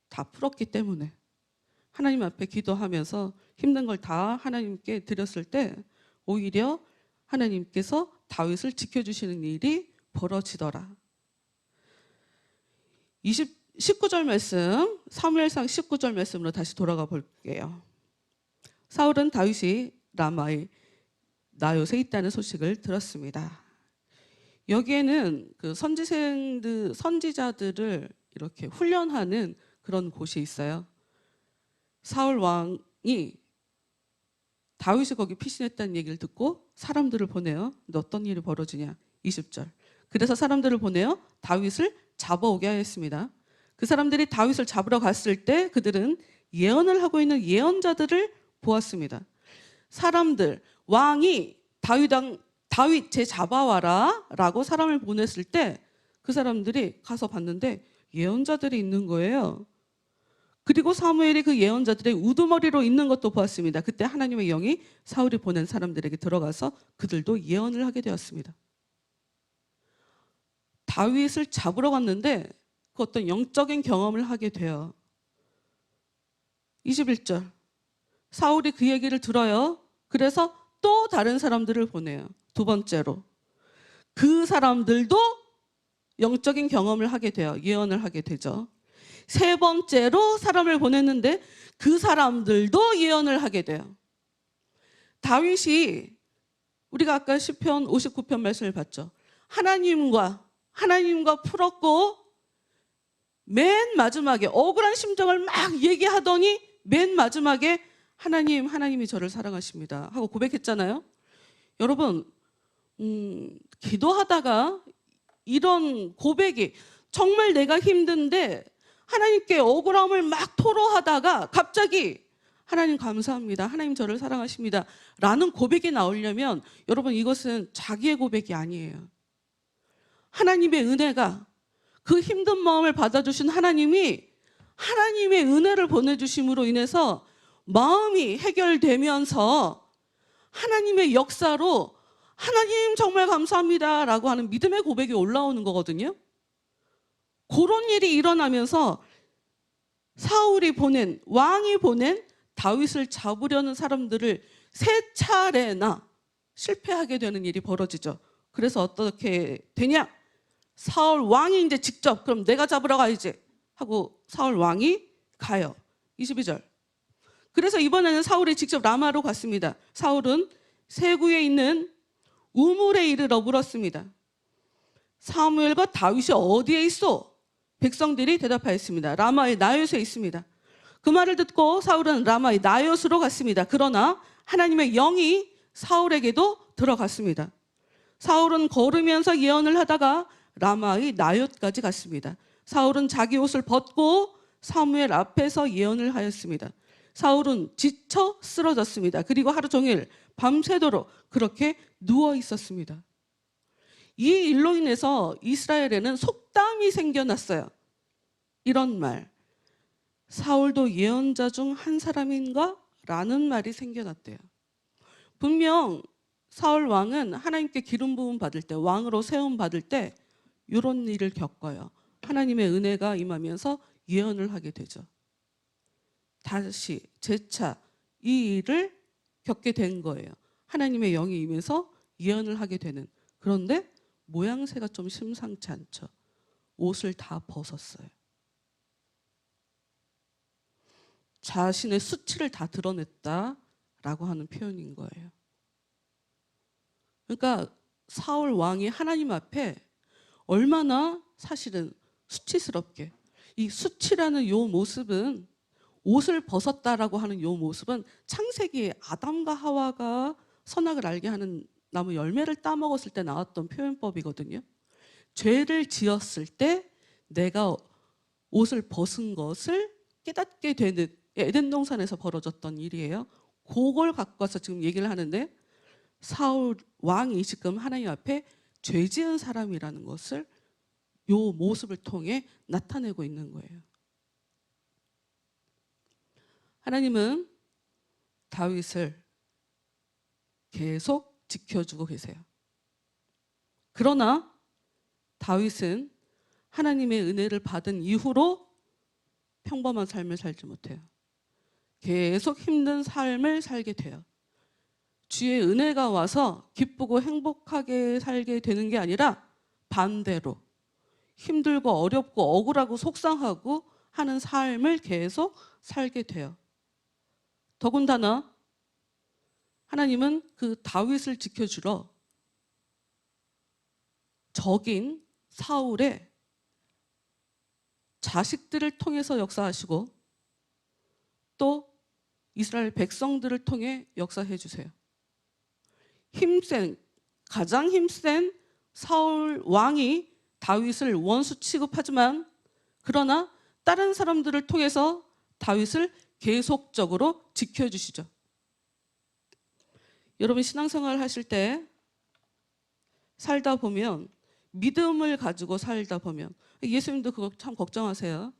다 풀었기 때문에. 하나님 앞에 기도하면서 힘든 걸 다 하나님께 드렸을 때 오히려 하나님께서 다윗을 지켜주시는 일이 벌어지더라. 19절 말씀, 사무엘상 19절 말씀으로 다시 돌아가 볼게요. 사울은 다윗이 라마의 나요새 있다는 소식을 들었습니다. 여기에는 그 선지자들을 이렇게 훈련하는 그런 곳이 있어요. 사울 왕이 다윗이 거기 피신했다는 얘기를 듣고 사람들을 보내요. 근데 어떤 일이 벌어지냐? 20절. 그래서 사람들을 보내요. 다윗을 잡아오게 하였습니다. 그 사람들이 다윗을 잡으러 갔을 때 그들은 예언을 하고 있는 예언자들을 보았습니다. 사람들, 왕이 다윗 제 잡아와라 라고 사람을 보냈을 때 그 사람들이 가서 봤는데 예언자들이 있는 거예요. 그리고 사무엘이 그 예언자들의 우두머리로 있는 것도 보았습니다. 그때 하나님의 영이 사울이 보낸 사람들에게 들어가서 그들도 예언을 하게 되었습니다. 다윗을 잡으러 갔는데 그 어떤 영적인 경험을 하게 돼요. 21절. 사울이 그 얘기를 들어요. 그래서 또 다른 사람들을 보내요. 두 번째로. 그 사람들도 영적인 경험을 하게 돼요. 예언을 하게 되죠. 세 번째로 사람을 보냈는데 그 사람들도 예언을 하게 돼요. 다윗이 우리가 아까 시편 59편 말씀을 봤죠. 하나님과 풀었고 맨 마지막에 억울한 심정을 막 얘기하더니 맨 마지막에 하나님이 저를 사랑하십니다 하고 고백했잖아요. 여러분 기도하다가 이런 고백이 정말 내가 힘든데 하나님께 억울함을 막 토로하다가 갑자기 하나님 감사합니다. 하나님 저를 사랑하십니다. 라는 고백이 나오려면 여러분 이것은 자기의 고백이 아니에요. 하나님의 은혜가 그 힘든 마음을 받아주신 하나님이 하나님의 은혜를 보내주심으로 인해서 마음이 해결되면서 하나님의 역사로 하나님 정말 감사합니다 라고 하는 믿음의 고백이 올라오는 거거든요. 그런 일이 일어나면서 왕이 보낸 다윗을 잡으려는 사람들을 세 차례나 실패하게 되는 일이 벌어지죠. 그래서 어떻게 되냐? 사울 왕이 이제 직접 그럼 내가 잡으러 가야지 하고 사울 왕이 가요. 22절. 그래서 이번에는 사울이 직접 라마로 갔습니다. 사울은 세구에 있는 우물에 이르러 물었습니다. 사무엘과 다윗이 어디에 있어? 백성들이 대답하였습니다. 라마의 나요스에 있습니다. 그 말을 듣고 사울은 라마의 나요스로 갔습니다. 그러나 하나님의 영이 사울에게도 들어갔습니다. 사울은 걸으면서 예언을 하다가 라마의 나요스까지 갔습니다. 사울은 자기 옷을 벗고 사무엘 앞에서 예언을 하였습니다. 사울은 지쳐 쓰러졌습니다. 그리고 하루 종일 밤새도록 그렇게 누워 있었습니다. 이 일로 인해서 이스라엘에는 속담이 생겨났어요. 이런 말. 사울도 예언자 중 한 사람인가? 라는 말이 생겨났대요. 분명 사울 왕은 하나님께 기름 부음 받을 때, 왕으로 세움 받을 때 이런 일을 겪어요. 하나님의 은혜가 임하면서 예언을 하게 되죠. 다시 재차 이 일을 겪게 된 거예요. 하나님의 영이 임해서 예언을 하게 되는. 그런데 모양새가 좀 심상치 않죠. 옷을 다 벗었어요. 자신의 수치를 다 드러냈다라고 하는 표현인 거예요. 그러니까 사울 왕이 하나님 앞에 얼마나 사실은 수치스럽게 이 수치라는 요 모습은, 옷을 벗었다라고 하는 요 모습은 창세기에 아담과 하와가 선악을 알게 하는 나무 열매를 따먹었을 때 나왔던 표현법이거든요. 죄를 지었을 때 내가 옷을 벗은 것을 깨닫게 되는, 에덴 동산에서 벌어졌던 일이에요. 그걸 갖고 와서 지금 얘기를 하는데, 사울 왕이 지금 하나님 앞에 죄 지은 사람이라는 것을 요 모습을 통해 나타내고 있는 거예요. 하나님은 다윗을 계속 지켜주고 계세요. 그러나 다윗은 하나님의 은혜를 받은 이후로 평범한 삶을 살지 못해요. 계속 힘든 삶을 살게 돼요. 주의 은혜가 와서 기쁘고 행복하게 살게 되는 게 아니라 반대로 힘들고 어렵고 억울하고 속상하고 하는 삶을 계속 살게 돼요. 더군다나 하나님은 그 다윗을 지켜주러 적인 사울의 자식들을 통해서 역사하시고 또 이스라엘 백성들을 통해 역사해 주세요. 가장 힘센 사울 왕이 다윗을 원수 취급하지만, 그러나 다른 사람들을 통해서 다윗을 계속적으로 지켜주시죠. 여러분 신앙생활 하실 때 살다 보면, 믿음을 가지고 살다 보면, 예수님도 그거 참 걱정하세요.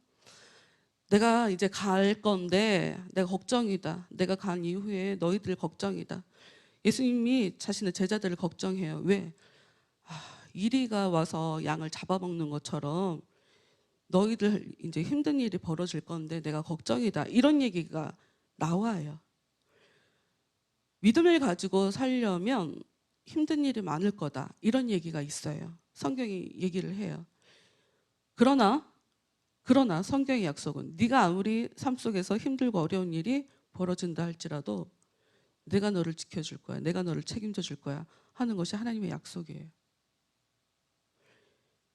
내가 이제 갈 건데 내가 걱정이다. 내가 간 이후에 너희들 걱정이다. 예수님이 자신의 제자들을 걱정해요. 왜? 이리가 와서 양을 잡아먹는 것처럼 너희들 이제 힘든 일이 벌어질 건데 내가 걱정이다. 이런 얘기가 나와요. 믿음을 가지고 살려면 힘든 일이 많을 거다. 이런 얘기가 있어요. 성경이 얘기를 해요. 그러나 성경의 약속은 네가 아무리 삶 속에서 힘들고 어려운 일이 벌어진다 할지라도 내가 너를 지켜줄 거야. 내가 너를 책임져 줄 거야 하는 것이 하나님의 약속이에요.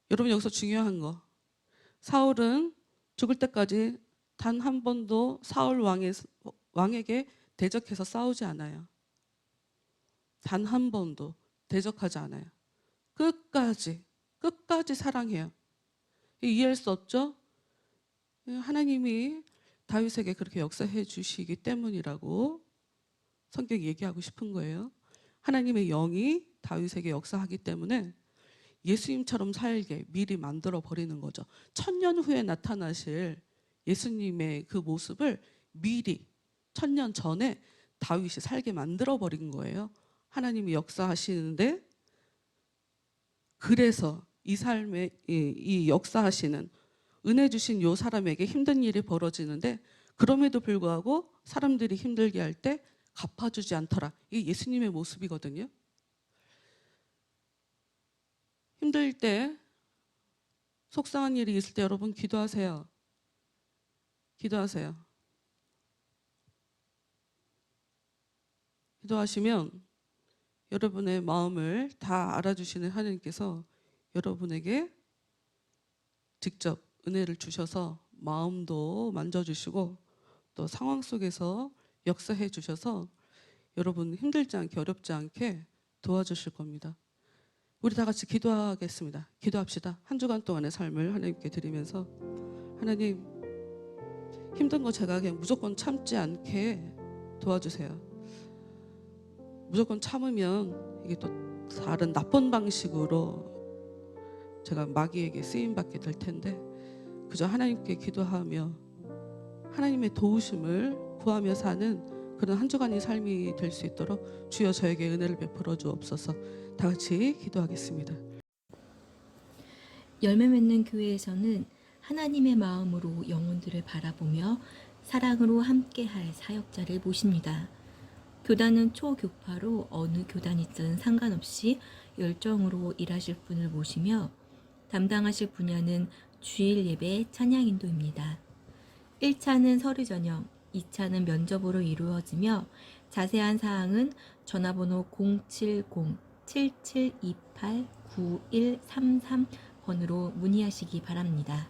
여러분 여기서 중요한 거, 사울은 죽을 때까지 단 한 번도 사울 왕에게 대적해서 싸우지 않아요. 단 한 번도 대적하지 않아요. 끝까지 사랑해요. 이해할 수 없죠? 하나님이 다윗에게 그렇게 역사해 주시기 때문이라고 성경이 얘기하고 싶은 거예요. 하나님의 영이 다윗에게 역사하기 때문에 예수님처럼 살게 미리 만들어 버리는 거죠. 1000년 후에 나타나실 예수님의 그 모습을 미리 1000년 전에 다윗이 살게 만들어 버린 거예요. 하나님이 역사하시는데, 그래서 이 삶에 이 역사하시는 은혜 주신 요 사람에게 힘든 일이 벌어지는데, 그럼에도 불구하고 사람들이 힘들게 할 때 갚아주지 않더라. 이게 예수님의 모습이거든요. 힘들 때, 속상한 일이 있을 때 여러분 기도하세요. 기도하세요. 기도하시면 여러분의 마음을 다 알아주시는 하나님께서 여러분에게 직접 은혜를 주셔서 마음도 만져주시고 또 상황 속에서 역사해 주셔서 여러분 힘들지 않게 어렵지 않게 도와주실 겁니다. 우리 다 같이 기도하겠습니다. 기도합시다. 한 주간 동안의 삶을 하나님께 드리면서, 하나님 힘든 거 제가 그냥 무조건 참지 않게 도와주세요. 무조건 참으면 이게 또 다른 나쁜 방식으로 제가 마귀에게 쓰임받게 될 텐데, 그저 하나님께 기도하며 하나님의 도우심을 구하며 사는 그런 한 주간의 삶이 될 수 있도록 주여 저에게 은혜를 베풀어 주옵소서. 다 같이 기도하겠습니다. 열매 맺는 교회에서는 하나님의 마음으로 영혼들을 바라보며 사랑으로 함께할 사역자를 모십니다. 교단은 초교파로 어느 교단이든 상관없이 열정으로 일하실 분을 모시며 담당하실 분야는 주일 예배 찬양 인도입니다. 1차는 서류 전형, 2차는 면접으로 이루어지며 자세한 사항은 전화번호 070-7728-9133번으로 문의하시기 바랍니다.